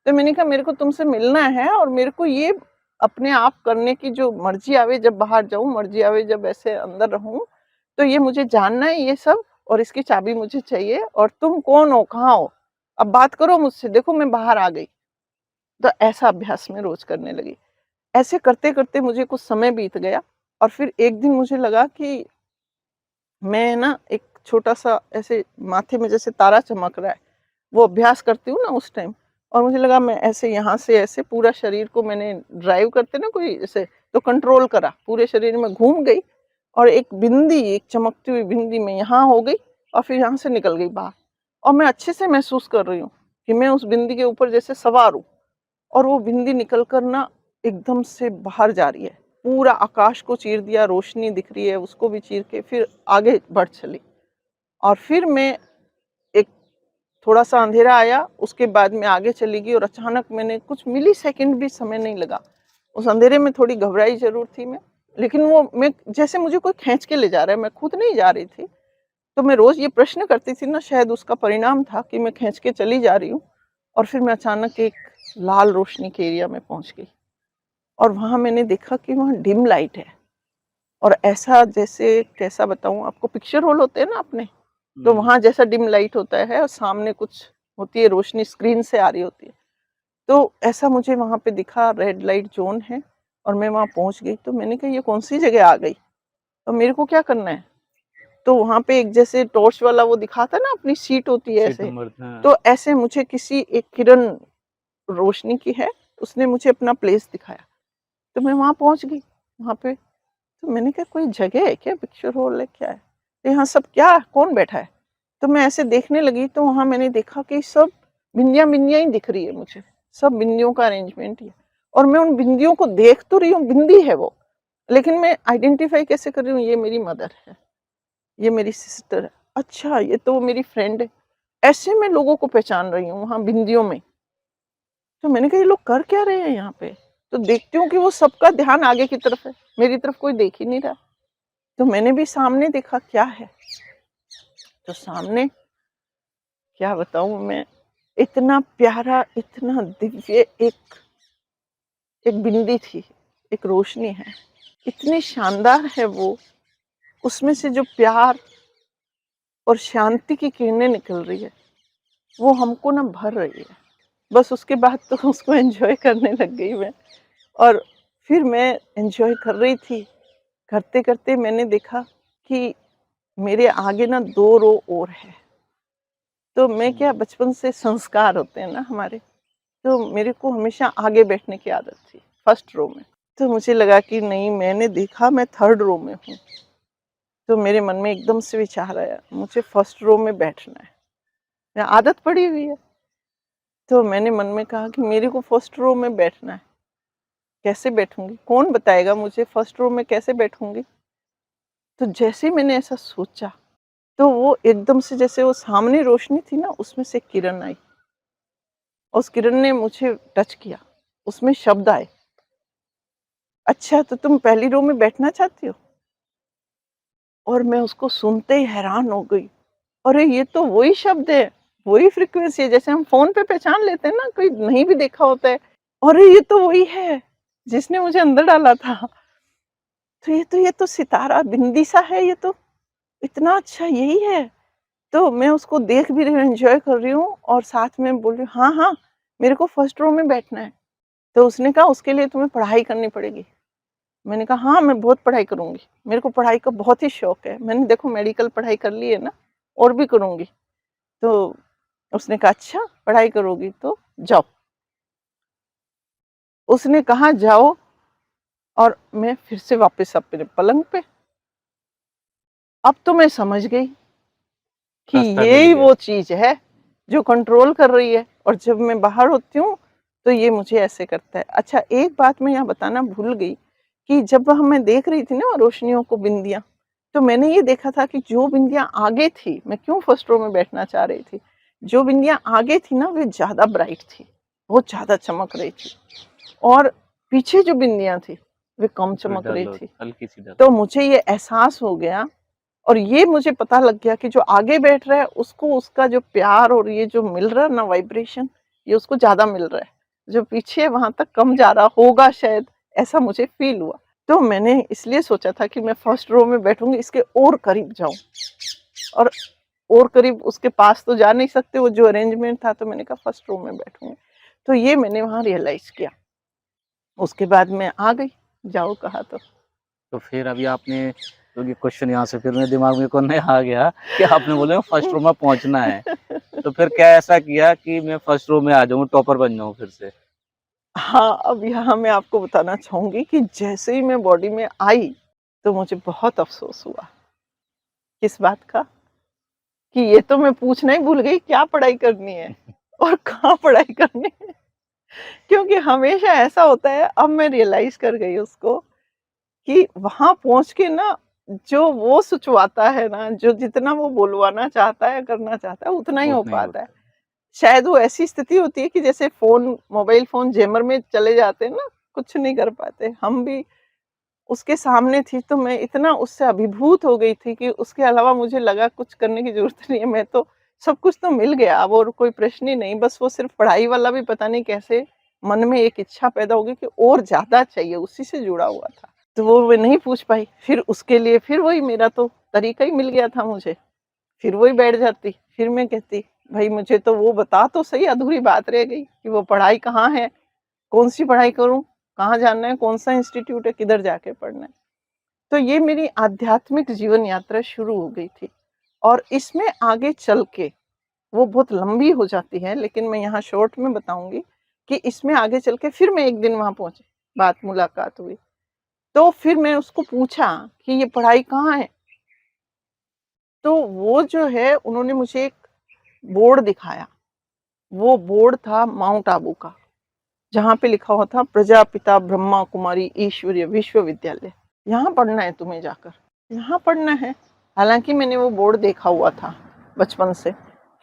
S1: तो मैंने कहा मेरे को तुमसे मिलना है और मेरे को ये अपने आप करने की जो मर्ज़ी आवे जब बाहर जाऊँ, मर्ज़ी आवे जब ऐसे अंदर रहूँ, तो ये मुझे जानना है ये सब और इसकी चाबी मुझे चाहिए और तुम कौन हो, कहाँ हो? अब बात करो मुझसे, देखो मैं बाहर आ गई। तो ऐसा अभ्यास मैं रोज़ करने लगी। ऐसे करते-करते मुझे कुछ समय बीत गया और फिर एक दिन मुझे लगा कि मैं ना एक छोटा-सा ऐसे माथे में जैसे तारा चमक रहा है, वो अभ्यास करती हूँ ना उस टाइम और मुझे लगा मैं ऐसे यहाँ से ऐसे पूरा शरीर को मैंने ड्राइव करते ना कोई ऐसे तो कंट्रोल करा, पूरे शरीर में घूम गई और एक बिंदी, एक चमकती हुई बिंदी में यहाँ हो गई और फिर यहाँ से निकल गई बाहर। और मैं अच्छे से महसूस कर रही हूँ कि मैं उस बिंदी के ऊपर जैसे सवार हूँ और वो बिंदी निकल कर ना एकदम से बाहर जा रही है। पूरा आकाश को चीर दिया, रोशनी दिख रही है, उसको भी चीर के फिर आगे बढ़ चली। और फिर मैं एक थोड़ा-सा अंधेरा आया, उसके बाद मैं आगे चली गई और अचानक मैंने कुछ मिलीसेकंड भी समय नहीं लगा। उस अंधेरे में थोड़ी घबराई ज़रूर थी मैं, लेकिन वो मैं जैसे मुझे कोई खींच के ले जा रहा है, मैं खुद नहीं जा रही थी। तो मैं रोज़ ये प्रश्न करती थी ना, शायद उसका परिणाम था कि मैं खींच के चली जा रही हूँ और फिर मैं अचानक एक लाल रोशनी के एरिया में पहुँच गई और वहाँ मैंने देखा कि वहाँ डिम लाइट है और ऐसा जैसे कैसा बताऊँ आपको, पिक्चर हॉल होते हैं ना अपने, तो
S2: हुँ,
S1: वहाँ जैसा डिम लाइट होता है और सामने कुछ होती है रोशनी स्क्रीन से आ रही होती है। तो ऐसा मुझे वहाँ पे दिखा, रेड लाइट ज़ोन है और मैं वहाँ पहुँच गई। तो मैंने कहा ये कौन-सी जगह आ गई? और मेरे को क्या करना है? तो वहाँ पे एक जैसे टॉर्च वाला वो दिखाता है ना, अपनी सीट होती है
S2: सीट
S1: ऐसे,
S2: नंबर हाँ,
S1: तो ऐसे मुझे किसी एक किरण रोशनी की है, उसने मुझे अपना प्लेस दिखाया। तो मैं वहाँ पहुँच गई, वहाँ पे तो मैंने कहा कोई जगह है क्या? पिक्चर हॉल है क्या है? तो यहाँ सब क्या कौन बैठा है? तो मैं ऐसे देखने लगी तो वहाँ मैंने देखा कि सब बिंदियाँ-बिंदियाँ ही दिख रही है मुझे। सब बिंदियों का अरेंजमेंट ही है और मैं उन बिंदियों को देख तो रही हूँ, बिंदी है वो, लेकिन मैं आइडेंटिफ़ाई कैसे कर रही हूँ, ये मेरी मदर है, ये मेरी सिस्टर है, अच्छा ये तो मेरी फ्रेंड है। ऐसे मैं लोगों को पहचान रही हूँ वहाँ बिंदियों में। तो मैंने कहा ये लोग कर क्या रहे हैं यहाँ पे? तो देखती हूँ कि वो सबका ध्यान आगे की तरफ है, मेरी तरफ कोई देख ही नहीं रहा। तो मैंने भी सामने देखा क्या है, तो सामने क्या बताऊँ मैं, इतना प्यारा, इतना दिव्य एक बिंदी थी, एक रोशनी है, इतनी शानदार है वो, उसमें से जो प्यार और शांति की किरणें निकल रही है, वो हमको ना भर रही है। बस उसके बाद तो उसको एन्जॉय करने लग गई मैं और फिर मैं एन्जॉय कर रही थी। करते-करते मैंने देखा कि मेरे आगे ना 2 रो और है। तो मैं क्या,
S2: हुँ,
S1: बचपन से संस्कार होते हैं ना हमारे, तो मेरे को हमेशा आगे बैठने की आदत थी, फर्स्ट रो में। तो मुझे लगा कि नहीं, मैंने देखा मैं थर्ड रो में हूँ, तो मेरे मन में एकदम से विचार आया, मुझे फर्स्ट रो में बैठना है। आदत पड़ी हुई है। तो मैंने मन में कहा कि मेरे को फर्स्ट रो में बैठना है। कैसे बैठूँगी? कौन बताएगा मुझे फर्स्ट रो में कैसे बैठूँगी? तो जैसे ही मैंने ऐसा सोचा, तो वो एकदम से जैसे वो सामने रोशनी थी ना, उसमें से किरण आई। उस किरण ने मुझे टच किया। उसमें शब्द आए, "अच्छा तो तुम पहली रो में बैठना चाहती हो?" और मैं उसको सुनते ही हैरान हो गई। अरे! ये तो वही शब्द है, वही फ्रीक्वेंसी है, जैसे हम फ़ोन पे पहचान लेते हैं ना, कोई नहीं भी देखा होता है। अरे! ये तो वही है, जिसने मुझे अंदर डाला था। तो ये तो सितारा बिंदी सा है ये तो, इतना अच्छा यही है। तो मैं उसको देख भी रही हूँ, एन्जॉय कर रही हूँ और साथ में बोल रही हूँ, "हाँ, हाँ, मेरे को फर्स्ट रो में बैठना है।" तो उसने कहा, "उसके लिए तुम्हें पढ़ाई करनी पड़ेगी।" मैंने कहा, "हाँ, मैं बहुत पढ़ाई करूँगी। मेरे को पढ़ाई का बहुत ही शौक है। मैंने देखो मेडिकल पढ़ाई कर ली है ना, और भी करूँगी।" तो उसने कहा, "अच्छा, पढ़ाई करोगी तो जाओ।" उसने कहा, "जाओ" और मैं फिर से वापस अपने पलंग पे। अब तो मैं समझ गई कि
S2: रास्ता मिल
S1: ये
S2: गया।
S1: वो चीज़ है, जो कंट्रोल कर रही है और जब मैं बाहर होती हूँ तो ये मुझे ऐसे करता है। अच्छा, एक बात मैं यहाँ बताना भूल गई कि जब मैं देख रही थी ना रोशनियों को, बिंदियाँ, तो मैंने ये देखा था कि जो बिंदियाँ आगे थी, मैं क्यों फर्स्ट रो में बैठना चाह रही थी, जो बिंदियाँ आगे थी ना वे ज़्यादा ब्राइट थी, बहुत ज़्यादा चमक रही थी, और पीछे जो बिंदियाँ थी वे कम
S2: थोड़ी
S1: चमक रही
S2: डल हो
S1: थी।
S2: हल्की सी डल।
S1: तो मुझे ये एहसास हो गया और ये मुझे पता लग गया कि जो आगे बैठ रहा है उसको उसका जो प्यार और ये जो मिल रहा है ना वाइब्रेशन, ये उसको ज़्यादा मिल रहा है, जो पीछे है वहाँ तक कम जा रहा होगा शायद, ऐसा मुझे फ़ील हुआ। तो मैंने इसलिए सोचा था कि मैं फर्स्ट रो में बैठूँगी, इसके और करीब जाऊँ, और करीब उसके पास तो जा नहीं सकते, वो जो अरेंजमेंट था, तो मैंने कहा फर्स्ट रो में बैठूँगी। तो ये मैंने वहाँ रियलाइज़ किया। उसके बाद मैं आ गई, जाओ कहा तो।
S2: तो फिर अभी आपने, तो ये क्वेश्चन यहाँ से फिर मेरे दिमाग में को नया आ गया कि आपने बोला फर्स्ट रो में पहुँचना है। तो फिर क्या ऐसा किया कि मैं फर्स्ट रो में आ जाऊँ, टॉपर बन जाऊँ फिर से?
S1: हाँ, अब यहाँ मैं आपको बताना चाहूँगी कि जैसे ही मैं बॉडी में आई, तो मुझे बहुत अफ़सोस हुआ। किस बात का? कि ये तो मैं पूछना ही भूल गई, क्या पढ़ाई करनी है और कहाँ पढ़ाई करनी है। क्योंकि हमेशा ऐसा होता है, अब मैं रियलाइज़ कर गई उसको कि वहाँ पहुँच के ना, जो वो सुचवाता है ना, जो जितना वो बुलवाना चाहता है, करना चाहता है, उतना ही हो
S2: उतना ही
S1: पाता है।
S2: होता है।
S1: शायद वो ऐसी स्थिति होती है कि जैसे फ़ोन, मोबाइल फ़ोन जेमर में चले जाते हैं ना, कुछ नहीं कर पाते। हम भी उसके सामने थी, तो मैं इतना उससे अभिभूत हो गई थी कि उसके अलावा मुझे लगा कुछ करने की ज़रूरत नहीं है, मैं तो सब कुछ तो मिल गया, अब और कोई प्रश्न ही नहीं। बस वो सिर्फ़ पढ़ाई वाला भी पता नहीं कैसे मन में एक इच्छा पैदा हो गई कि और ज़्यादा चाहिए, उसी से जुड़ा हुआ था। तो वो मैं नहीं पूछ पाई, फिर उसके लिए फिर वही मेरा तो तरीका ही मिल गया था मुझे। फिर वही बैठ जाती, फिर मैं कहती, "भई मुझे तो वो बता तो सही, अधूरी बात रह गई कि वो पढ़ाई कहाँ है? कौन-सी पढ़ाई करूँ? कहाँ जाना है? कौन-सा इंस्टीट्यूट है? किधर जाके पढ़ना है?" तो ये मेरी आध्यात्मिक जीवन यात्रा शुरू हो गई थी, और इसमें आगे चल के वो बहुत लंबी हो जाती है, लेकिन मैं यहाँ शॉर्ट में बताऊँगी कि इसमें आगे चल के फिर मैं एक दिन वहाँ पहुँची, बात मुलाकात हुई। तो फिर मैं उसको पूछा कि ये पढ़ाई कहाँ है? तो वो जो है उन्होंने मुझे एक बोर्ड दिखाया। वो बोर्ड था माउंट आबू का, जहाँ पे लिखा हुआ था प्रजापिता ब्रह्मा कुमारी ईश्वरीय विश्वविद्यालय। यहाँ पढ़ना है तुम्हें जाकर, यहाँ पढ़ना है। हालाँकि मैंने वो बोर्ड देखा हुआ था बचपन से,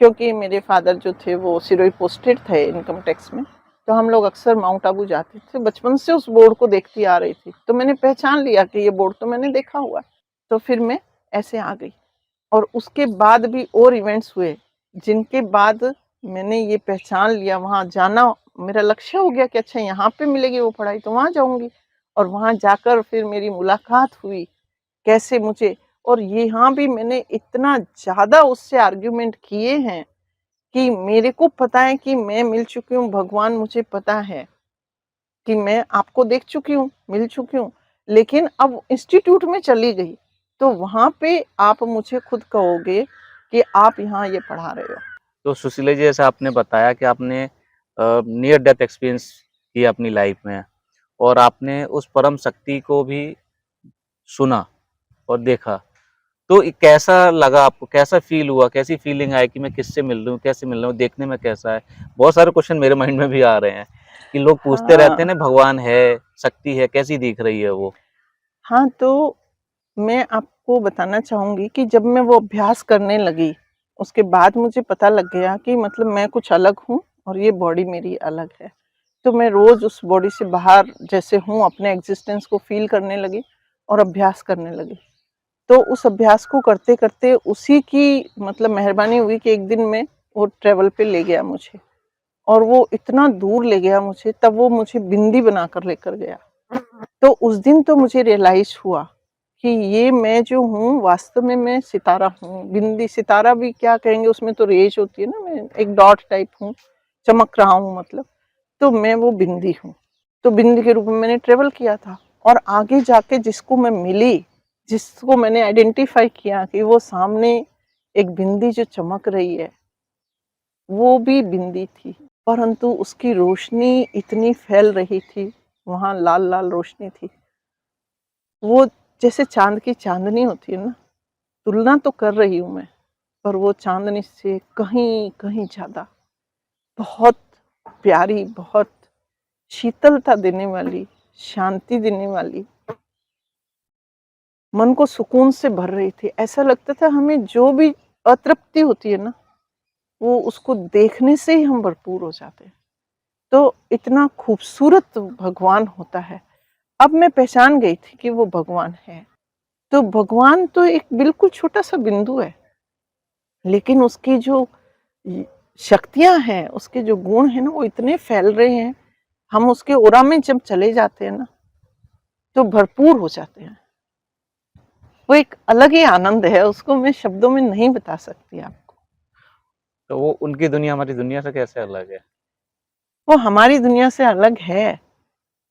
S1: क्योंकि मेरे फादर जो थे वो सिरोही पोस्टेड थे इनकम टैक्स में, तो हम लोग अक्सर माउंट आबू जाते थे। बचपन से उस बोर्ड को देखती आ रही थी, तो मैंने पहचान लिया कि ये बोर्ड तो मैंने देखा हुआ है। तो फिर मैं ऐसे आ गई, और उसके बाद भी और इवेंट्स हुए, जिनके बाद मैंने ये पहचान लिया, वहाँ जाना मेरा लक्ष्य हो गया कि अच्छा यहाँ पे मिलेगी वो पढ़ाई, तो वहाँ जाऊँगी। और वहाँ जाकर फिर मेरी मुलाकात हुई, कैसे मुझे, और यहाँ भी मैंने इतना ज़्यादा उससे आर्ग्यूमेंट किए हैं कि मेरे को पता है कि मैं मिल चुकी हूँ, भगवान मुझे पता है कि मैं आपको देख चुकी हूँ, मिल चुकी हूँ, लेकिन अब इंस्टीट्यूट में चली गई, तो वहाँ पे आप मुझे खुद कहोगे कि आप यहाँ ये पढ़ा रहे हो।
S2: तो सुशीला जी, जैसे आपने बताया कि आपने नियर डेथ एक्सपीरियंस किया अपनी लाइफ में, और आपने उस परम शक्ति को भी सुना और देखा। तो कैसा लगा आपको? कैसा फ़ील हुआ? कैसी फ़ीलिंग आई कि मैं किससे मिल रही हूँ, कैसे मिल रहा हूँ, देखने में कैसा है? बहुत सारे क्वेश्चन मेरे माइंड में भी आ रहे हैं कि लोग पूछते रहते हैं
S1: हाँ,
S2: ना, भगवान है, शक्ति है, कैसी दिख रही है वो?
S1: हाँ, तो मैं आपको बताना चाहूँगी कि जब मैं वो अभ्यास करने लगी, उसके बाद मुझे पता लग गया कि मतलब मैं कुछ अलग हूँ और ये बॉडी मेरी अलग है। तो मैं रोज़ उस बॉडी से बाहर जैसे हूँ, अपने एग्ज़िस्टेंस को फ़ील करने लगी और अभ्यास करने लगी। तो उस अभ्यास को करते-करते उसी की मतलब मेहरबानी हुई कि एक दिन में वो ट्रैवल पे ले गया मुझे, और वो इतना दूर ले गया मुझे, तब वो मुझे बिंदी बनाकर लेकर गया। तो उस दिन तो मुझे रियलाइज़ हुआ कि ये मैं जो हूँ वास्तव में मैं सितारा हूँ। बिंदी सितारा भी क्या कहेंगे, उसमें तो रेज़ होती है ना, मैं एक डॉट टाइप हूँ, चमक रहा हूँ मतलब, तो मैं वो बिंदी हूँ। तो बिंदी के रूप में मैंने ट्रैवल किया था, और आगे जाके जिसको मैं मिली, जिसको मैंने आइडेंटिफ़ाई किया कि वो सामने एक बिंदी जो चमक रही है, वो भी बिंदी थी, परंतु उसकी रोशनी इतनी फैल रही थी, वहाँ लाल-लाल रोशनी थी। वो जैसे चाँद की चाँदनी होती है ना, तुलना तो कर रही हूँ मैं, पर वो चाँदनी से कहीं-कहीं ज़्यादा। बहुत प्यारी, बहुत शीतलता देने वाली, शांति देने वाली, मन को सुकून से भर रही थी। ऐसा लगता था हमें जो भी अतृप्ति होती है ना, वो उसको देखने से ही हम भरपूर हो जाते हैं। तो इतना खूबसूरत भगवान होता है। अब मैं पहचान गई थी कि वो भगवान है। तो भगवान तो एक बिल्कुल छोटा-सा बिंदु है, लेकिन उसकी जो शक्तियाँ हैं, उसके जो गुण हैं ना, वो इतने फैल रहे हैं, हम उसके ओरा में जब चले जाते हैं ना, तो भरपूर हो जाते हैं। वो एक अलग ही आनंद है, उसको मैं शब्दों में नहीं बता सकती आपको।
S2: तो वो उनकी दुनिया हमारी दुनिया से कैसे अलग है?
S1: वो हमारी दुनिया से अलग है।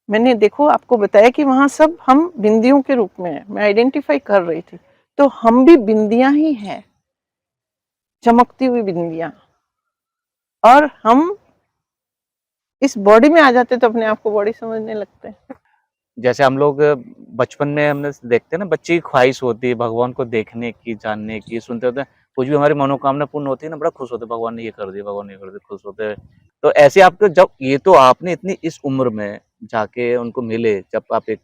S1: मैंने देखो आपको बताया कि वहाँ सब हम बिंदियों के रूप में हैं, मैं आइडेंटिफ़ाई कर रही थी। तो हम भी बिंदियाँ ही हैं, चमकती हुई बिंदियाँ। और हम इस बॉडी में आ जाते तो अपने आप को बॉडी समझने लगते हैं।
S2: जैसे हम लोग बचपन में हमने देखते हैं ना, बच्चे की ख्वाहिश होती है भगवान को देखने की, जानने की, सुनते होते हैं, कुछ भी हमारी मनोकामना पूर्ण होती है ना, बड़ा खुश होते हैं, भगवान ने ये कर दिया, भगवान ने ये कर दिया, खुश होते हैं। तो ऐसे आपको जब ये तो आपने इतनी इस उम्र में जाके उनको मिले, जब आप एक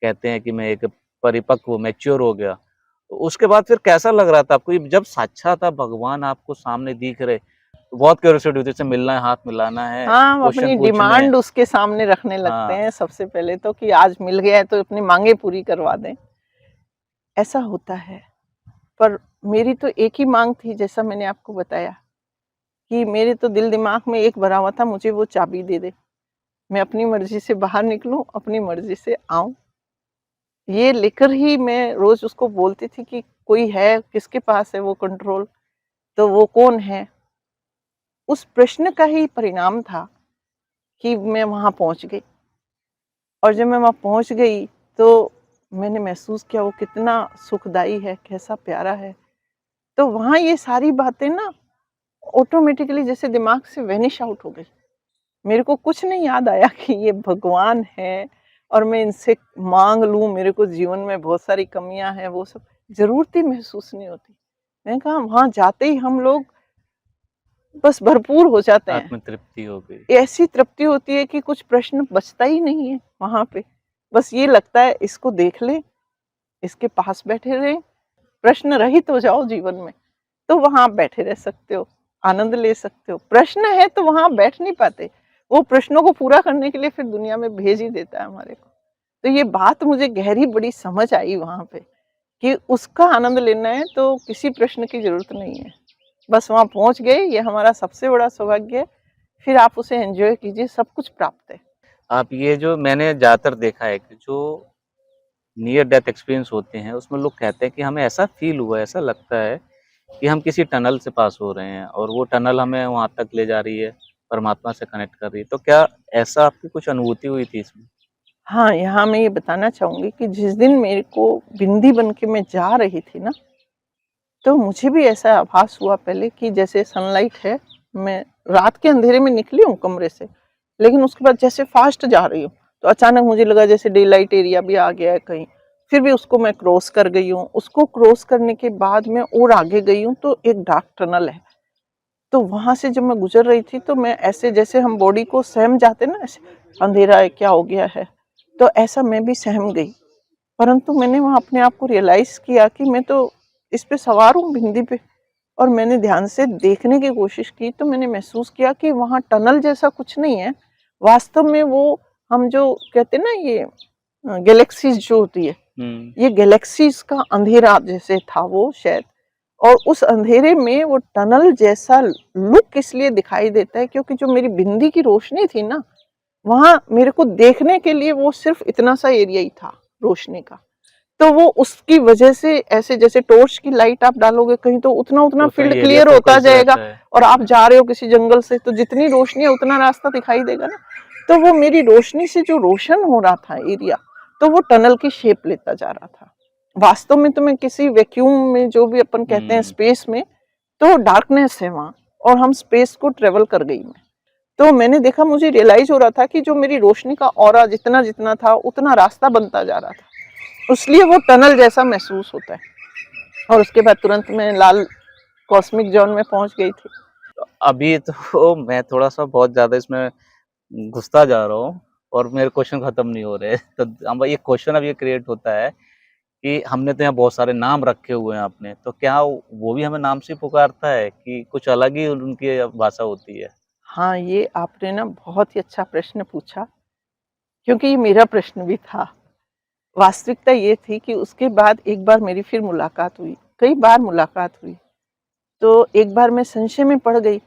S2: कहते हैं कि मैं एक परिपक्व मैच्योर हो गया, तो उसके बाद फिर कैसा लग रहा था आपको? ये जब साक्षात आप भगवान आपको सामने दिख रहे, तो बहुत क्यूरियोसिटी होती है, जैसे मिलना है, हाथ मिलाना है,
S1: हाँ, हम
S2: क्वेश्चन
S1: अपनी
S2: पूछने हैं।
S1: डिमांड उसके सामने रखने लगते
S2: हाँ,
S1: हैं सबसे पहले तो कि आज मिल गया है तो अपनी माँगें पूरी करवा दें। ऐसा होता है, पर मेरी तो एक ही माँग थी जैसा मैंने आपको बताया कि मेरे तो दिल दिमाग में एक भरा हुआ था मुझे वो चाबी दे दे। मैं अपनी मर्ज़ी से बाहर निकलूँ, अपनी मर्ज़ी से आऊँ। ये लेकर ही मैं रोज़ उसको बोलती थी कि कोई है, किसके पास है वो कंट्रोल, तो वो कौन है? उस प्रश्न का ही परिणाम था कि मैं वहाँ पहुँच गई। और जब मैं वहाँ पहुँच गई तो मैंने महसूस किया वो कितना सुखदाई है, कैसा प्यारा है। तो वहाँ ये सारी बातें ना ऑटोमेटिकली जैसे दिमाग से वैनिश आउट हो गई। मेरे को कुछ नहीं याद आया कि ये भगवान है और मैं इनसे माँग लूँ, मेरे को जीवन में बहुत सारी कमियाँ हैं, वो सब ज़रूरत ही महसूस नहीं होती। मैंने कहा वहाँ जाते ही हम लोग बस भरपूर हो जाते हैं।
S2: आत्मतृप्ति हो गई।
S1: ऐसी तृप्ति होती है कि कुछ प्रश्न बचता ही नहीं है वहाँ पे। बस ये लगता है इसको देख लें, इसके पास बैठे रहें, प्रश्न रहित हो जाओ जीवन में, तो वहाँ आप बैठे रह सकते हो, आनंद ले सकते हो। प्रश्न है तो वहाँ बैठ नहीं पाते, वो प्रश्नों को पूरा करने के लिए फिर दुनिया में भेज ही देता है हमारे को। तो ये बात मुझे गहरी बड़ी समझ आई वहाँ पे कि उसका आनंद लेना है तो किसी प्रश्न की ज़रूरत नहीं है। बस वहाँ पहुँच गए, ये हमारा सबसे बड़ा सौभाग्य है, फिर आप उसे एन्जॉय कीजिए, सब कुछ प्राप्त है।
S2: आप ये जो मैंने ज़्यादातर देखा है कि जो नियर डेथ एक्सपीरियंस होते हैं, उसमें लोग कहते हैं कि हमें ऐसा फ़ील हुआ, ऐसा लगता है कि हम किसी टनल से पास हो रहे हैं और वो टनल हमें वहाँ तक ले जा रही है, परमात्मा से कनेक्ट कर रही है। तो क्या ऐसा आपकी कुछ अनुभूति हुई थी इसमें?
S1: हाँ, यहाँ मैं ये बताना चाहूँगी कि जिस दिन मेरे को बिंदी बन के मैं जा रही थी ना, तो मुझे भी ऐसा आभास हुआ पहले कि जैसे सनलाइट है, मैं रात के अंधेरे में निकली हूँ कमरे से, लेकिन उसके बाद जैसे फ़ास्ट जा रही हूँ, तो अचानक मुझे लगा जैसे डे लाइट एरिया भी आ गया है कहीं। फिर भी उसको मैं क्रॉस कर गई हूँ, उसको क्रॉस करने के बाद मैं और आगे गई हूँ तो एक डार्क टनल है। तो वहाँ से जब मैं गुज़र रही थी तो मैं ऐसे जैसे हम बॉडी को सहम जाते हैं ना ऐसे, अंधेरा है, क्या हो गया है? तो ऐसा मैं भी सहम गई। परंतु मैंने वहाँ अपने आप को रियलाइज़ किया कि मैं तो इस पे सवार हूँ भिंडी पे, और मैंने ध्यान से देखने की कोशिश की तो मैंने महसूस किया कि वहाँ टनल जैसा कुछ नहीं है। वास्तव में वो हम जो कहते हैं ना ये गैलेक्सीज़ जो होती है,
S2: हुँ।
S1: ये गैलेक्सीज़ का अंधेरा जैसे था वो शायद। और उस अंधेरे में वो टनल जैसा लुक इसलिए दिखाई देता है क्योंकि जो मेरी बिंदी की रोशनी थी ना, वहाँ मेरे को देखने के लिए वो सिर्फ़ इतना सा एरिया ही था रोशनी का। तो वो उसकी वजह से ऐसे जैसे टॉर्च की लाइट आप डालोगे कहीं तो उतना-उतना
S2: तो उतना
S1: फ़ील्ड
S2: ही एरिया
S1: क्लियर होता
S2: फ़ोकस्ड
S1: जाएगा,
S2: रहता है।
S1: और आप जा रहे हो किसी जंगल से तो जितनी रोशनी है उतना रास्ता दिखाई देगा ना। तो वो मेरी रोशनी से जो रोशन हो रहा था एरिया, तो वो टनल की शेप लेता जा रहा था। वास्तव में तो मैं किसी वैक्यूम में जो भी अपन कहते हैं
S2: हुँ।
S1: स्पेस में, तो डार्कनेस है वहाँ और हम स्पेस को ट्रैवल कर गई मैं। तो मैंने देखा मुझे रियलाइज़ हो रहा था कि जो मेरी रोशनी का ऑरा जितना-जितना था उतना रास्ता बनता जा रहा था। इसलिए वो टनल जैसा महसूस होता है। और उसके बाद तुरंत मैं लाल कॉस्मिक ज़ोन में पहुँच गई थी।
S3: अभी तो मैं थोड़ा-सा बहुत ज़्यादा इसमें घुसता जा रहा हूँ और मेरे क्वेश्चन खत्म नहीं हो रहे। तो अब ये क्वेश्चन अब ये क्रिएट होता है कि हमने तो यहाँ बहुत सारे नाम रखे हुए हैं आपने, तो क्या वो भी हमें नाम से ही पुकारता है कि कुछ अलग ही उनकी भाषा होती है?
S1: हाँ, ये आपने ना बहुत ही अच्छा प्रश्न पूछा, क्योंकि ये मेरा प्रश्न भी था। वास्तविकता ये थी कि उसके बाद एक बार मेरी फिर मुलाकात हुई, कई बार मुलाकात हुई। तो एक बार मैं संशय में पड़ गई,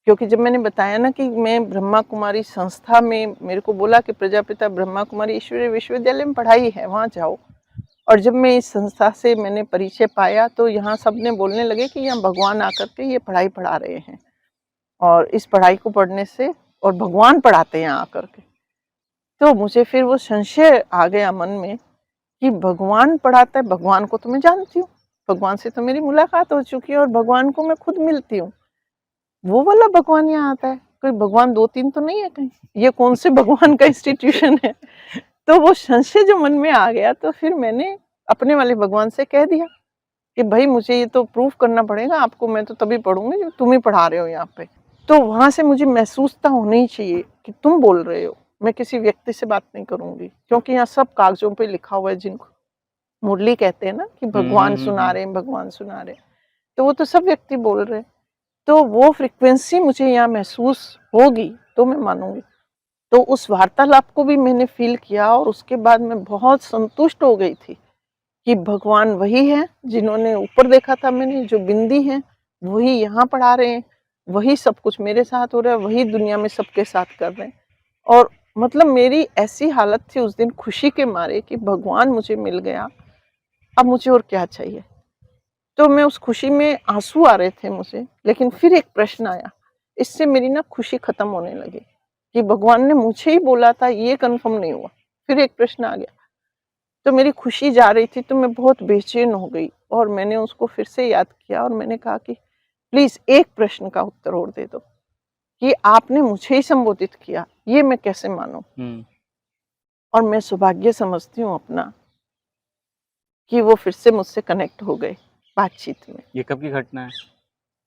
S1: क्योंकि जब मैंने बताया ना कि मैं ब्रह्मा कुमारी संस्था में, मेरे को बोला कि प्रजापिता ब्रह्मा कुमारी ईश्वरीय विश्वविद्यालय में पढ़ाई है, वहाँ जाओ। और जब मैं इस संस्था से मैंने परिचय पाया, तो यहाँ सबने बोलने लगे कि यहाँ भगवान आकर के ये पढ़ाई पढ़ा रहे हैं, और इस पढ़ाई को पढ़ने से, और भगवान पढ़ाते हैं यहाँ आकर के। तो मुझे फिर वो संशय आ गया मन में कि भगवान पढ़ाता है, भगवान को तो मैं जानती हूँ, भगवान से तो मेरी मुलाकात हो चुकी है और भगवान को मैं खुद मिलती हूँ। वो वाला भगवान यहाँ आता है, कोई भगवान 2-3 तो नहीं है कहीं, ये कौन से भगवान का इंस्टीट्यूशन है। तो वो संशय जो मन में आ गया, तो फिर मैंने अपने वाले भगवान से कह दिया कि भाई मुझे ये तो प्रूफ करना पड़ेगा आपको, मैं तो तभी पढ़ूंगी जब तुम ही पढ़ा रहे हो यहाँ पे। तो वहां से मुझे महसूसता होनी ही चाहिए कि तुम बोल रहे हो, मैं किसी व्यक्ति से बात नहीं करूंगी, क्योंकि यहाँ सब कागजों पे लिखा हुआ है, जिनको मुरली कहते हैं ना कि भगवान सुना रहे हैं, भगवान सुना रहे हैं, तो वो तो सब व्यक्ति बोल रहे हैं। तो वो फ्रिक्वेंसी मुझे यहाँ महसूस होगी तो मैं मानूंगी। तो उस वार्तालाप को भी मैंने फील किया, और उसके बाद मैं बहुत संतुष्ट हो गई थी कि भगवान वही है जिन्होंने ऊपर देखा था मैंने, जो बिंदी हैं वही यहाँ पढ़ा रहे हैं, वही सब कुछ मेरे साथ हो रहा है, वही दुनिया में सबके साथ कर रहे हैं। और मतलब मेरी ऐसी हालत थी उस दिन खुशी के मारे कि भगवान मुझे मिल गया, अब मुझे और क्या चाहिए। तो मैं उस खुशी में, आंसू आ रहे थे मुझे, लेकिन फिर एक प्रश्न आया, इससे मेरी ना खुशी खत्म होने लगी कि भगवान ने मुझे ही बोला था, ये कंफर्म नहीं हुआ। फिर एक प्रश्न आ गया, तो मेरी खुशी जा रही थी, तो मैं बहुत बेचैन हो गई, और मैंने उसको फिर से याद किया और मैंने कहा कि प्लीज एक प्रश्न का उत्तर और दे दो, कि आपने मुझे ही संबोधित किया, ये मैं कैसे मानूं। और मैं सौभाग्य समझती हूँ अपना कि वो फिर से मुझसे कनेक्ट हो गए बातचीत में।
S2: ये कब की घटना है?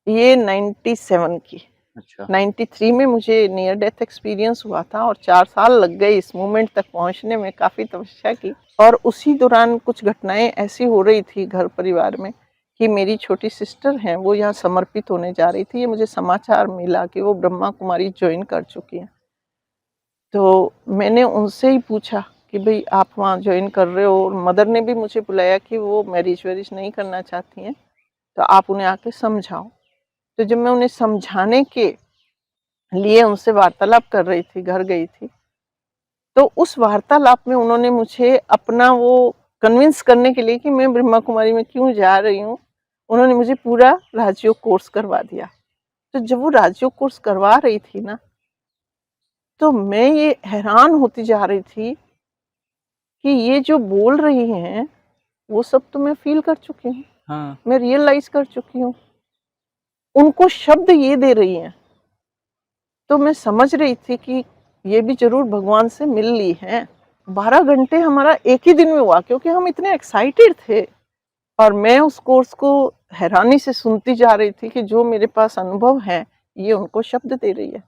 S1: ये 97 की।
S2: अच्छा।
S1: 93 में मुझे नियर डेथ एक्सपीरियंस हुआ था, और 4 साल लग गए इस मोमेंट तक पहुंचने में, काफ़ी तपस्या की। और उसी दौरान कुछ घटनाएं ऐसी हो रही थी घर परिवार में कि मेरी छोटी सिस्टर हैं, वो यहाँ समर्पित होने जा रही थी। ये मुझे समाचार मिला कि वो ब्रह्मा कुमारी ज्वाइन कर चुकी हैं। तो मैंने उनसे ही पूछा कि भाई आप वहाँ ज्वाइन कर रहे हो, और मदर ने भी मुझे बुलाया कि वो मैरिज वैरिज नहीं करना चाहती हैं, तो आप उन्हें आके समझाओ। तो जब मैं उन्हें समझाने के लिए उनसे वार्तालाप कर रही थी, घर गई थी, तो उस वार्तालाप में उन्होंने मुझे अपना वो कन्विंस करने के लिए कि मैं ब्रह्मा कुमारी में क्यों जा रही हूँ, उन्होंने मुझे पूरा राजयोग कोर्स करवा दिया। तो जब वो राजयोग कोर्स करवा रही थी ना, तो मैं ये हैरान होती जा रही थी कि ये जो बोल रही हैं, वो सब तो मैं फील कर चुकी हूँ,
S2: हाँ।
S1: मैं रियलाइज कर चुकी हूँ। उनको शब्द ये दे रही हैं, तो मैं समझ रही थी कि ये भी जरूर भगवान से मिल ली हैं। 12 घंटे हमारा एक ही दिन में हुआ, क्योंकि हम इतने एक्साइटेड थे, और मैं उस कोर्स को हैरानी से सुनती जा रही थी कि जो मेरे पास अनुभव है, ये उनको शब्द दे रही है।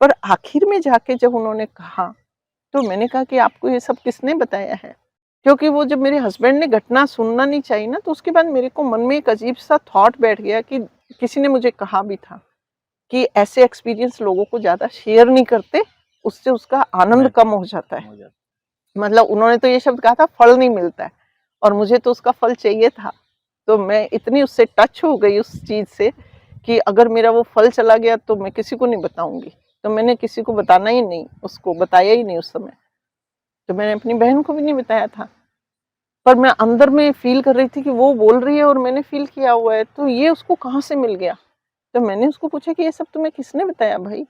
S1: पर आखिर में जाके जब उन्होंने कहा, तो मैंने कहा कि आपको ये सब किसने बताया है? क्योंकि वो जब मेरे हस्बैंड ने घटना सुनना नहीं चाहिए ना, तो उसके बाद मेरे को मन में एक अजीब सा थॉट बैठ गया कि किसी ने मुझे कहा भी था कि ऐसे एक्सपीरियंस लोगों को ज़्यादा शेयर नहीं करते, उससे उसका आनंद कम हो जाता है। मतलब उन्होंने तो ये शब्द कहा था, फल नहीं मिलता है, और मुझे तो उसका फल चाहिए था। तो मैं इतनी उससे टच हो गई उस चीज़ से कि अगर मेरा वो फल चला गया तो मैं किसी को नहीं बताऊंगी। तो मैंने किसी को बताना ही नहीं, उसको बताया ही नहीं उस समय। तो मैंने अपनी बहन को भी नहीं बताया था। पर मैं अंदर में फ़ील कर रही थी कि वो बोल रही है और मैंने फ़ील किया हुआ है, तो ये उसको कहाँ से मिल गया? तो मैंने उसको पूछा कि ये सब तुम्हें किसने बताया भाई?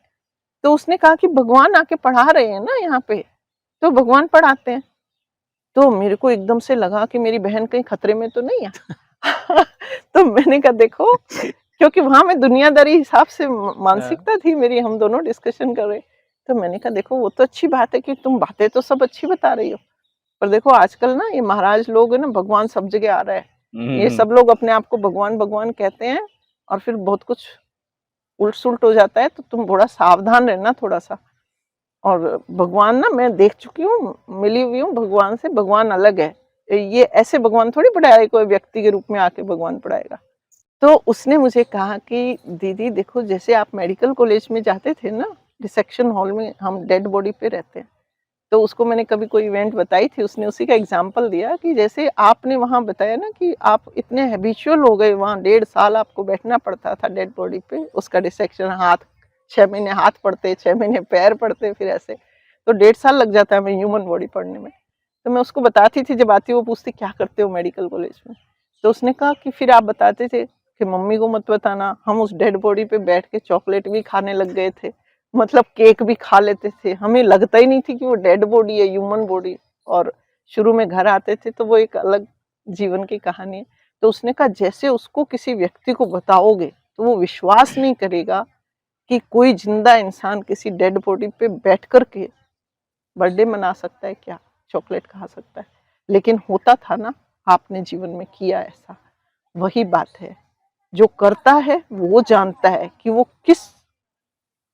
S1: तो उसने कहा कि भगवान आके पढ़ा रहे हैं ना यहाँ पे, तो भगवान पढ़ाते हैं। तो मेरे को एकदम से लगा कि मेरी बहन कहीं खतरे में तो नहीं है। तो मैंने कहा देखो, क्योंकि वहाँ मैं दुनियादारी हिसाब से मानसिकता थी मेरी, हम दोनों डिस्कशन कर रहे। तो मैंने कहा देखो, वो तो अच्छी बात है कि तुम बातें तो सब अच्छी बता रही हो, पर देखो आजकल ना ये महाराज लोग है ना, भगवान सब जगह आ रहा है। ये सब लोग अपने आप को भगवान भगवान कहते हैं, और फिर बहुत कुछ उल्ट सुल्ट हो जाता है तो तुम थोड़ा सावधान रहना थोड़ा सा। और भगवान ना मैं देख चुकी हूँ, मिली हुई हूँ भगवान से, भगवान अलग है। ये ऐसे भगवान थोड़ी पढ़ाए, कोई व्यक्ति के रूप में आके भगवान पढ़ाएगा। तो उसने मुझे कहा कि दीदी देखो, जैसे आप मेडिकल कॉलेज में जाते थे ना, डिसेक्शन हॉल में हम डेड बॉडी पे रहते हैं, तो उसको मैंने कभी कोई इवेंट बताई थी, उसने उसी का एग्जाम्पल दिया कि जैसे आपने वहाँ बताया ना कि आप इतने हैबिचुअल हो गए, वहाँ 1.5 साल आपको बैठना पड़ता था डेड बॉडी पे, उसका डिसेक्शन, हाथ 6 महीने हाथ पड़ते, 6 महीने पैर पड़ते, फिर ऐसे तो 1.5 साल लग जाता है हमें ह्यूमन बॉडी पढ़ने में। तो मैं उसको बताती थी, जब आती वो पूछती क्या करते हो मेडिकल कॉलेज में, तो उसने कहा कि फिर आप बताते थे कि मम्मी को मत बताना, हम उस डेड बॉडी पे बैठ के चॉकलेट भी खाने लग गए थे, मतलब केक भी खा लेते थे, हमें लगता ही नहीं थी कि वो डेड बॉडी है, ह्यूमन बॉडी। और शुरू में घर आते थे तो वो एक अलग जीवन की कहानी है। तो उसने कहा जैसे उसको किसी व्यक्ति को बताओगे तो वो विश्वास नहीं करेगा कि कोई जिंदा इंसान किसी डेड बॉडी पे बैठ कर के बर्थडे मना सकता है, क्या चॉकलेट खा सकता है। लेकिन होता था ना, आपने जीवन में किया ऐसा। वही बात है, जो करता है वो जानता है कि वो किस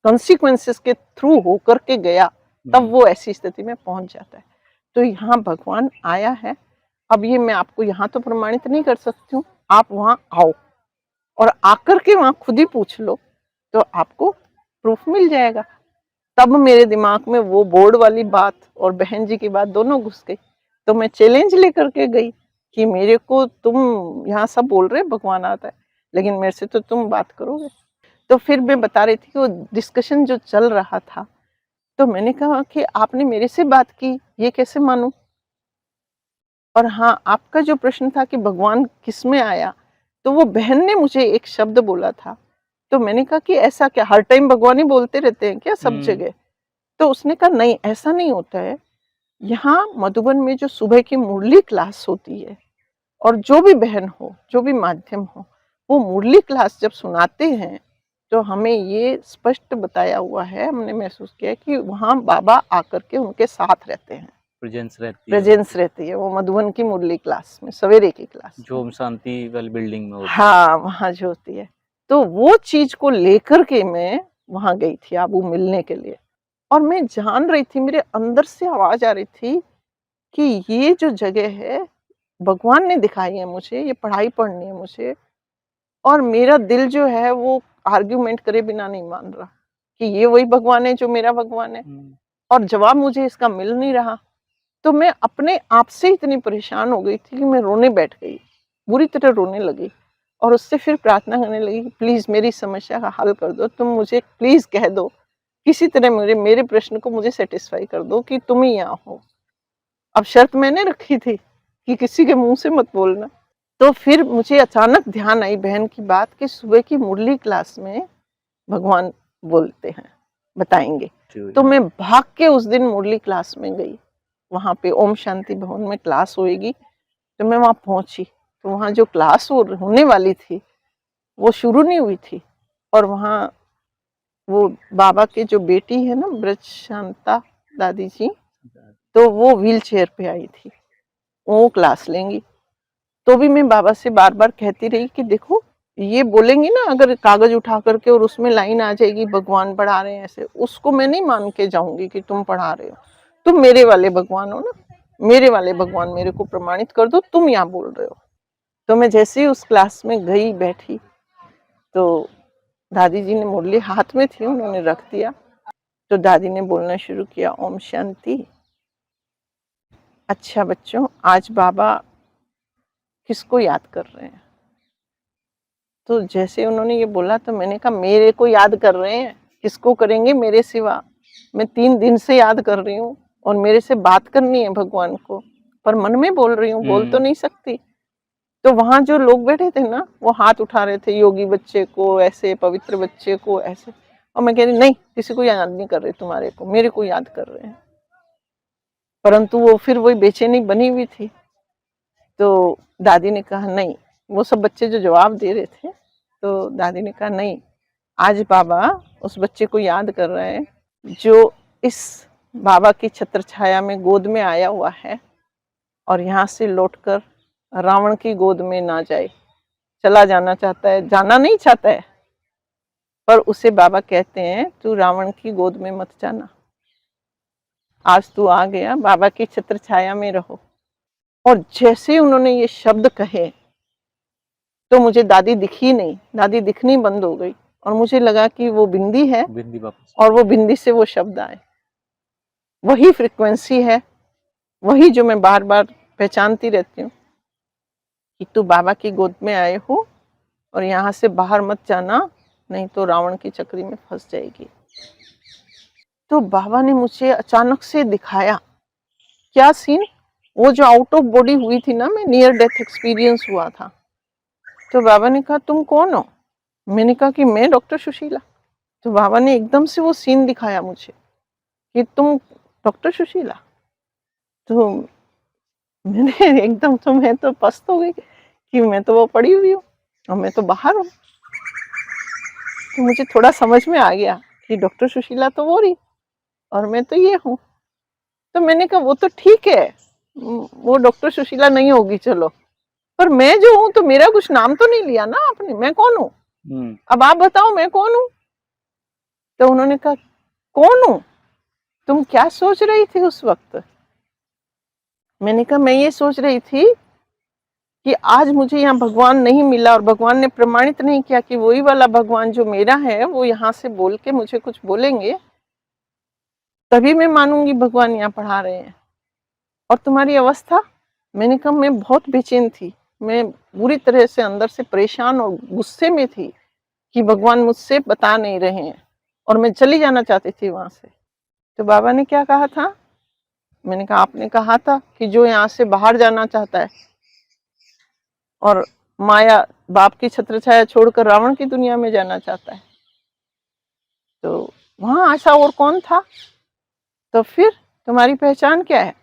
S1: कॉन्सिक्वेंसेस के थ्रू होकर के गया, तब वो ऐसी स्थिति में पहुंच जाता है। तो यहाँ भगवान आया है। अब ये मैं आपको यहाँ तो प्रमाणित नहीं कर सकती हूँ, आप वहाँ आओ और आकर के वहाँ खुद ही पूछ लो तो आपको प्रूफ मिल जाएगा। तब मेरे दिमाग में वो बोर्ड वाली बात और बहन जी की बात दोनों घुस गई। तो मैं चैलेंज लेकर के गई कि मेरे को, तुम यहाँ सब बोल रहे भगवान आता है, लेकिन मेरे से तो तुम बात करोगे। तो फिर मैं बता रही थी कि वो डिस्कशन जो चल रहा था, तो मैंने कहा कि आपने मेरे से बात की, ये कैसे मानूं। और हाँ, आपका जो प्रश्न था कि भगवान किस में आया, तो वो बहन ने मुझे एक शब्द बोला था, तो मैंने कहा कि ऐसा क्या, हर टाइम भगवान ही बोलते रहते हैं क्या सब जगह? तो उसने कहा नहीं, ऐसा नहीं होता है। यहाँ मधुबन में जो सुबह की मुरली क्लास होती है, और जो भी बहन हो, जो भी माध्यम हो, वो मुरली क्लास जब सुनाते हैं तो हमें ये स्पष्ट बताया हुआ है, हमने महसूस किया कि वहाँ बाबा आकर के उनके साथ रहते हैं,
S3: प्रेजेंस रहती है,
S1: प्रेजेंस रहती है। वो मधुबन की मुरली क्लास में, सवेरे की क्लास में,
S3: जो ओम शांति वाली बिल्डिंग में होती है।
S1: हाँ वहाँ जो होती है। तो वो चीज को लेकर के मैं वहां गई थी आबू मिलने के लिए। और मैं जान रही थी, मेरे अंदर से आवाज आ रही थी कि ये जो जगह है भगवान ने दिखाई है मुझे, ये पढ़ाई पढ़नी है मुझे। और मेरा दिल जो है वो आर्ग्यूमेंट करे बिना नहीं मान रहा कि ये वही भगवान है जो मेरा भगवान है, और जवाब मुझे इसका मिल नहीं रहा। तो मैं अपने आप से इतनी परेशान हो गई थी कि मैं रोने बैठ गई, बुरी तरह रोने लगी। और उससे फिर प्रार्थना करने लगी कि प्लीज मेरी समस्या का हल कर दो, तुम मुझे प्लीज कह दो, किसी तरह मेरे प्रश्न को मुझे सेटिस्फाई कर दो कि तुम ही यहाँ हो। अब शर्त मैंने रखी थी कि किसी के मुंह से मत बोलना। तो फिर मुझे अचानक ध्यान आई बहन की बात कि सुबह की मुरली क्लास में भगवान बोलते हैं, बताएंगे। तो मैं भाग के उस दिन मुरली क्लास में गई, वहां पे ओम शांति भवन में क्लास होएगी। तो मैं वहां पहुंची, तो वहां जो क्लास होने वाली थी वो शुरू नहीं हुई थी। और वहां वो बाबा के जो बेटी है ना ब्रज शांता दादी जी, तो वो व्हील चेयर पे आई थी, वो क्लास लेंगी। तो भी मैं बाबा से बार बार कहती रही कि देखो ये बोलेंगी ना, अगर कागज उठा करके और उसमें लाइन आ जाएगी भगवान पढ़ा रहे हैं ऐसे, उसको मैं नहीं मान के जाऊंगी कि तुम पढ़ा रहे हो। तुम मेरे वाले भगवान हो ना, मेरे वाले भगवान मेरे को प्रमाणित कर दो, तुम यहाँ बोल रहे हो। तो मैं जैसे ही उस क्लास में गई बैठी, तो दादी जी ने मुरली हाथ में थी, उन्होंने रख दिया। तो दादी ने बोलना शुरू किया, ओम शांति। अच्छा बच्चों, आज बाबा किसको याद कर रहे हैं? तो जैसे उन्होंने ये बोला तो मैंने कहा मेरे को याद कर रहे हैं, किसको करेंगे मेरे सिवा? मैं 3 दिन से याद कर रही हूँ और मेरे से बात करनी है भगवान को, पर मन में बोल रही हूँ, बोल तो नहीं सकती। तो वहां जो लोग बैठे थे ना, वो हाथ उठा रहे थे, योगी बच्चे को ऐसे, पवित्र बच्चे को ऐसे। और मैं कह रही नहीं, किसी को याद नहीं कर रहे, तुम्हारे को, मेरे को याद कर रहे हैं। परंतु वो फिर वही बेचैनी बनी हुई थी। तो दादी ने कहा नहीं, वो सब बच्चे जो जवाब दे रहे थे, तो दादी ने कहा नहीं, आज बाबा उस बच्चे को याद कर रहे हैं जो इस बाबा की छत्र छाया में गोद में आया हुआ है और यहाँ से लौटकर रावण की गोद में ना जाए, चला जाना चाहता है, जाना नहीं चाहता है, पर उसे बाबा कहते हैं तू रावण की गोद में मत जाना, आज तू आ गया, बाबा की छत्र छाया में रहो। और जैसे ही उन्होंने ये शब्द कहे तो मुझे दादी दिखी नहीं, दादी दिखनी बंद हो गई और मुझे लगा कि वो बिंदी है
S3: बिंदी वापस।
S1: और वो बिंदी से वो शब्द आए। वही फ्रिक्वेंसी है, वही जो मैं बार बार पहचानती रहती हूँ कि तू बाबा की गोद में आए हो और यहाँ से बाहर मत जाना, नहीं तो रावण की चक्री में फंस जाएगी। तो बाबा ने मुझे अचानक से दिखाया क्या सीन, वो जो आउट ऑफ बॉडी हुई थी ना, मैं नियर डेथ एक्सपीरियंस हुआ था। तो बाबा ने कहा तुम कौन हो? मैंने कहा कि मैं डॉक्टर सुशीला। तो बाबा ने एकदम से वो सीन दिखाया मुझे कि तुम डॉक्टर सुशीला। तो मैंने एकदम, तो मैं तो पस्त हो गई कि मैं तो वो पड़ी हुई हूँ और मैं तो बाहर हूँ। तो मुझे थोड़ा समझ में आ गया कि डॉक्टर सुशीला तो वो रही और मैं तो ये हूँ। तो मैंने कहा वो तो ठीक है, वो डॉक्टर सुशीला नहीं होगी चलो, पर मैं जो हूँ तो मेरा कुछ नाम तो नहीं लिया ना आपने, मैं कौन हूँ? अब आप बताओ मैं कौन हूँ? तो उन्होंने कहा कौन हूँ? तुम क्या सोच रही थी उस वक्त? मैंने कहा मैं ये सोच रही थी कि आज मुझे यहाँ भगवान नहीं मिला और भगवान ने प्रमाणित नहीं किया कि वही वाला भगवान जो मेरा है वो यहाँ से बोल के मुझे कुछ बोलेंगे, तभी मैं मानूंगी भगवान यहाँ पढ़ा रहे हैं। और तुम्हारी अवस्था? मैंने कहा मैं बहुत बेचैन थी, मैं बुरी तरह से अंदर से परेशान और गुस्से में थी कि भगवान मुझसे बता नहीं रहे हैं और मैं चली जाना चाहती थी वहां से। तो बाबा ने क्या कहा था? मैंने कहा आपने कहा था कि जो यहाँ से बाहर जाना चाहता है और माया बाप की छत्र छाया छोड़कर रावण की दुनिया में जाना चाहता है, तो वहां ऐसा और कौन था? तो फिर तुम्हारी पहचान क्या है?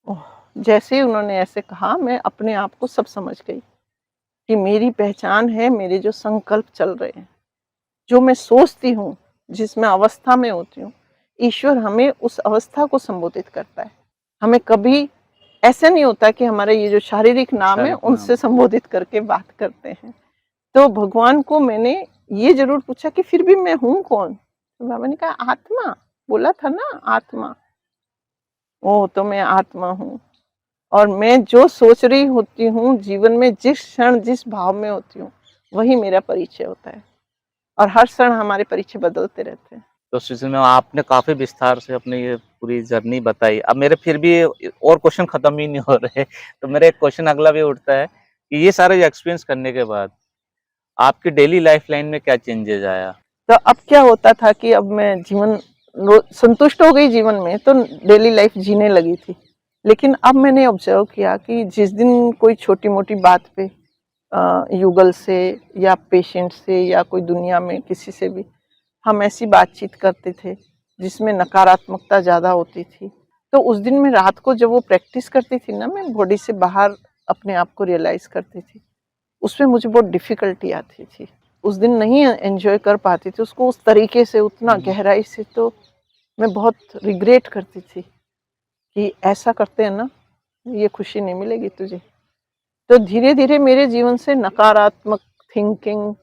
S1: ओह, जैसे ही उन्होंने ऐसे कहा मैं अपने आप को सब समझ गई कि मेरी पहचान है मेरे जो संकल्प चल रहे हैं, जो मैं सोचती हूँ, जिसमें अवस्था में होती हूँ, ईश्वर हमें उस अवस्था को संबोधित करता है। हमें कभी ऐसा नहीं होता कि हमारे ये जो शारीरिक नाम है उनसे संबोधित करके बात करते हैं। तो भगवान को मैंने ये जरूर पूछा कि फिर भी मैं हूँ कौन? तो बाबा ने कहा आत्मा, बोला था ना आत्मा। ओ तो मैं आत्मा हूँ और मैं जो सोच रही होती हूँ जीवन में, जिस क्षण जिस भाव में होती हूँ, वही मेरा परिचय होता है और हर क्षण हमारे परिचय बदलते रहते हैं।
S3: तो सुशील मैम आपने काफी विस्तार से अपनी ये पूरी जर्नी बताई। अब मेरे फिर भी और क्वेश्चन खत्म ही नहीं हो रहे, तो मेरा एक क्वेश्चन अगला भी उठता है कि ये सारे एक्सपीरियंस करने के बाद आपकी डेली लाइफ लाइन में क्या चेंजेस आया?
S1: तो अब क्या होता था कि अब मैं जीवन संतुष्ट हो गई जीवन में, तो डेली लाइफ जीने लगी थी। लेकिन अब मैंने ऑब्जर्व किया कि जिस दिन कोई छोटी मोटी बात पे युगल से या पेशेंट से या कोई दुनिया में किसी से भी हम ऐसी बातचीत करते थे जिसमें नकारात्मकता ज़्यादा होती थी, तो उस दिन मैं रात को जब वो प्रैक्टिस करती थी ना, मैं बॉडी से बाहर अपने आप को रियलाइज करती थी, उसमें मुझे बहुत डिफ़िकल्टी आती थी। उस दिन नहीं एंजॉय कर पाती थी उसको उस तरीके से, उतना गहराई से। तो मैं बहुत रिग्रेट करती थी कि ऐसा करते हैं ना, ये खुशी नहीं मिलेगी तुझे। तो धीरे धीरे मेरे जीवन से नकारात्मक थिंकिंग,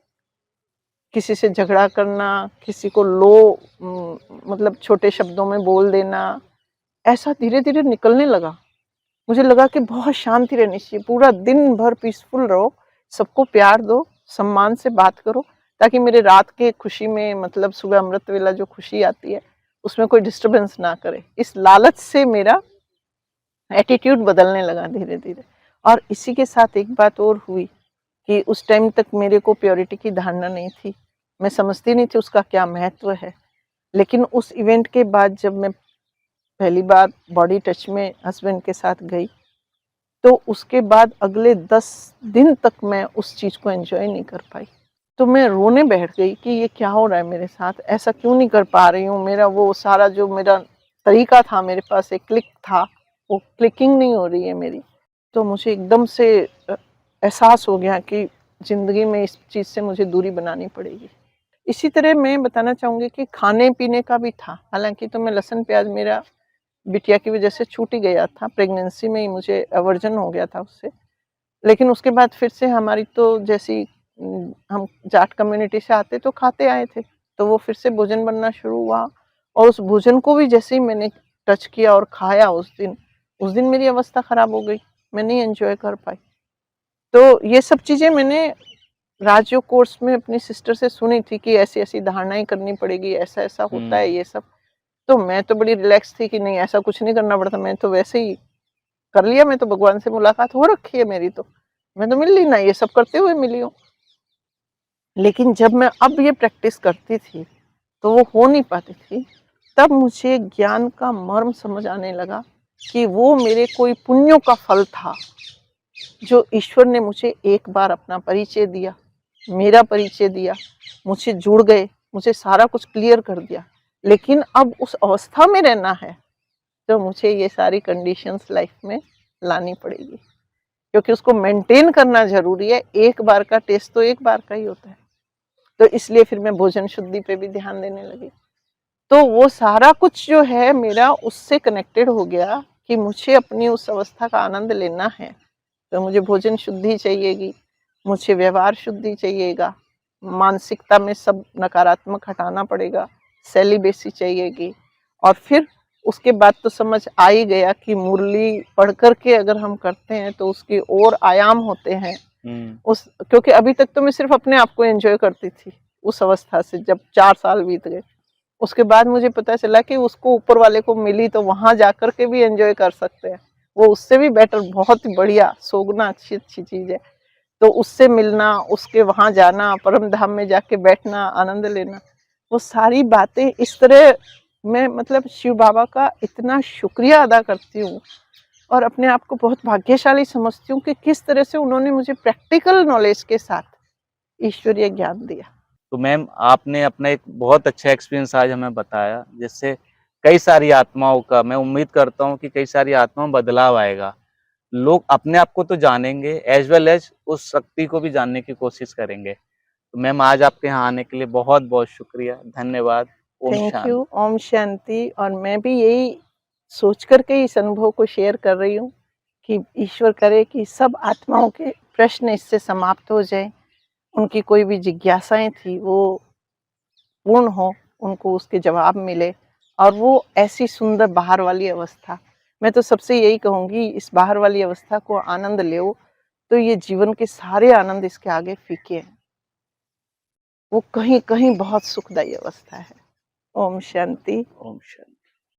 S1: किसी से झगड़ा करना, किसी को मतलब छोटे शब्दों में बोल देना, ऐसा धीरे धीरे निकलने लगा। मुझे लगा कि बहुत शांति रहनी चाहिए, पूरा दिन भर पीसफुल रहो, सबको प्यार दो, सम्मान से बात करो, ताकि मेरे रात के खुशी में, मतलब सुबह अमृत वेला जो खुशी आती है उसमें कोई डिस्टरबेंस ना करे। इस लालच से मेरा एटीट्यूड बदलने लगा धीरे धीरे। और इसी के साथ एक बात और हुई कि उस टाइम तक मेरे को प्योरिटी की धारणा नहीं थी, मैं समझती नहीं थी उसका क्या महत्व है। लेकिन उस इवेंट के बाद जब मैं पहली बार बॉडी टच में हस्बैंड के साथ गई, तो उसके बाद अगले 10 दिन तक मैं उस चीज़ को एंजॉय नहीं कर पाई। तो मैं रोने बैठ गई कि ये क्या हो रहा है मेरे साथ, ऐसा क्यों नहीं कर पा रही हूँ। मेरा वो सारा जो मेरा तरीका था, मेरे पास एक क्लिक था, वो क्लिकिंग नहीं हो रही है मेरी। तो मुझे एकदम से एहसास हो गया कि ज़िंदगी में इस चीज़ से मुझे दूरी बनानी पड़ेगी। इसी तरह मैं बताना चाहूँगी कि खाने पीने का भी था। हालांकि तो मैं लहसुन प्याज मेरा बिटिया की वजह से छूट ही गया था, प्रेगनेंसी में ही मुझे एवर्जन हो गया था उससे। लेकिन उसके बाद फिर से हमारी तो जैसी हम जाट कम्युनिटी से आते तो खाते आए थे, तो वो फिर से भोजन बनना शुरू हुआ और उस भोजन को भी जैसे ही मैंने टच किया और खाया उस दिन मेरी अवस्था खराब हो गई, मैं नहीं एंजॉय कर पाई। तो ये सब चीज़ें मैंने राजयोग कोर्स में अपनी सिस्टर से सुनी थी कि ऐसी-ऐसी धारणाएँ करनी पड़ेगी, ऐसा-ऐसा होता है ये सब। तो मैं तो बड़ी रिलैक्स थी कि नहीं ऐसा कुछ नहीं करना पड़ता, मैं तो वैसे ही कर लिया, मैं तो भगवान से मुलाकात हो रखी है मेरी तो। मैं तो मिल ली ना, ये सब करते हुए मिली हूँ। लेकिन जब मैं अब ये प्रैक्टिस करती थी, तो वो हो नहीं पाती थी। तब मुझे ज्ञान का मर्म समझ आने लगा कि वो मेरे कोई पुण्यों का फल था, जो ईश्वर ने मुझे एक बार अपना परिचय दिया, मेरा परिचय दिया, मुझसे जुड़ गए, मुझे सारा कुछ क्लियर कर दिया। लेकिन अब उस अवस्था में रहना है, तो मुझे ये सारी कंडीशंस लाइफ में लानी पड़ेगी, क्योंकि उसको मेंटेन करना ज़रूरी है। एक बार का टेस्ट तो एक बार का ही होता है। तो इसलिए फिर मैं भोजन शुद्धि पे भी ध्यान देने लगी। तो वो सारा कुछ जो है मेरा उससे कनेक्टेड हो गया कि मुझे अपनी उस अवस्था का आनंद लेना है, तो मुझे भोजन शुद्धि चाहिएगी, मुझे व्यवहार शुद्धि चाहिएगा, मानसिकता में सब नकारात्मक हटाना पड़ेगा, सेलिबेसी चाहिएगी। और फिर उसके बाद तो समझ आ ही गया कि मुरली पढ़ कर के अगर हम करते हैं तो उसके और आयाम होते हैं। उस क्योंकि अभी तक तो मैं सिर्फ अपने आप को एंजॉय करती थी उस अवस्था से, जब 4 साल बीत गए। उसके बाद मुझे पता चला कि उसको ऊपर वाले को मिली तो वहां जाकर के भी एंजॉय कर सकते हैं, वो उससे भी बेटर, बहुत ही बढ़िया, सोगना अच्छी अच्छी चीज है। तो उससे मिलना, उसके वहां जाना, परम धाम में जाके बैठना, आनंद लेना, वो सारी बातें इस तरह मैं मतलब शिव बाबा का इतना शुक्रिया अदा करती हूँ और अपने आप को बहुत भाग्यशाली समझती हूँ कि किस तरह से उन्होंने मुझे प्रैक्टिकल नॉलेज के साथ ईश्वरीय ज्ञान दिया।
S3: तो मैम आपने अपना एक बहुत अच्छा एक्सपीरियंस आज हमें बताया, जिससे कई सारी आत्माओं का, मैं उम्मीद करता हूँ कि कई सारी आत्माओं में बदलाव आएगा। लोग अपने आप को तो जानेंगे एज वेल एज उस शक्ति को भी जानने की कोशिश करेंगे। तो मैम आज आपके यहाँ आने के लिए बहुत-बहुत शुक्रिया, धन्यवाद। ओम
S1: थैंक यू।
S3: शांति।
S1: ओम शांति। और मैं भी यही सोच कर के इस अनुभव को शेयर कर रही हूँ कि ईश्वर करे कि सब आत्माओं के प्रश्न इससे समाप्त हो जाए, उनकी कोई भी जिज्ञासाएं थी वो पूर्ण हो, उनको उसके जवाब मिले और वो ऐसी सुंदर बाहर वाली अवस्था, मैं तो सबसे यही कहूँगी इस बाहर वाली अवस्था को आनंद लो, तो ये जीवन के सारे आनंद इसके आगे फीके हैं। वो कहीं कहीं बहुत सुखदायी अवस्था है। ओम शांति।
S3: ओम शांति।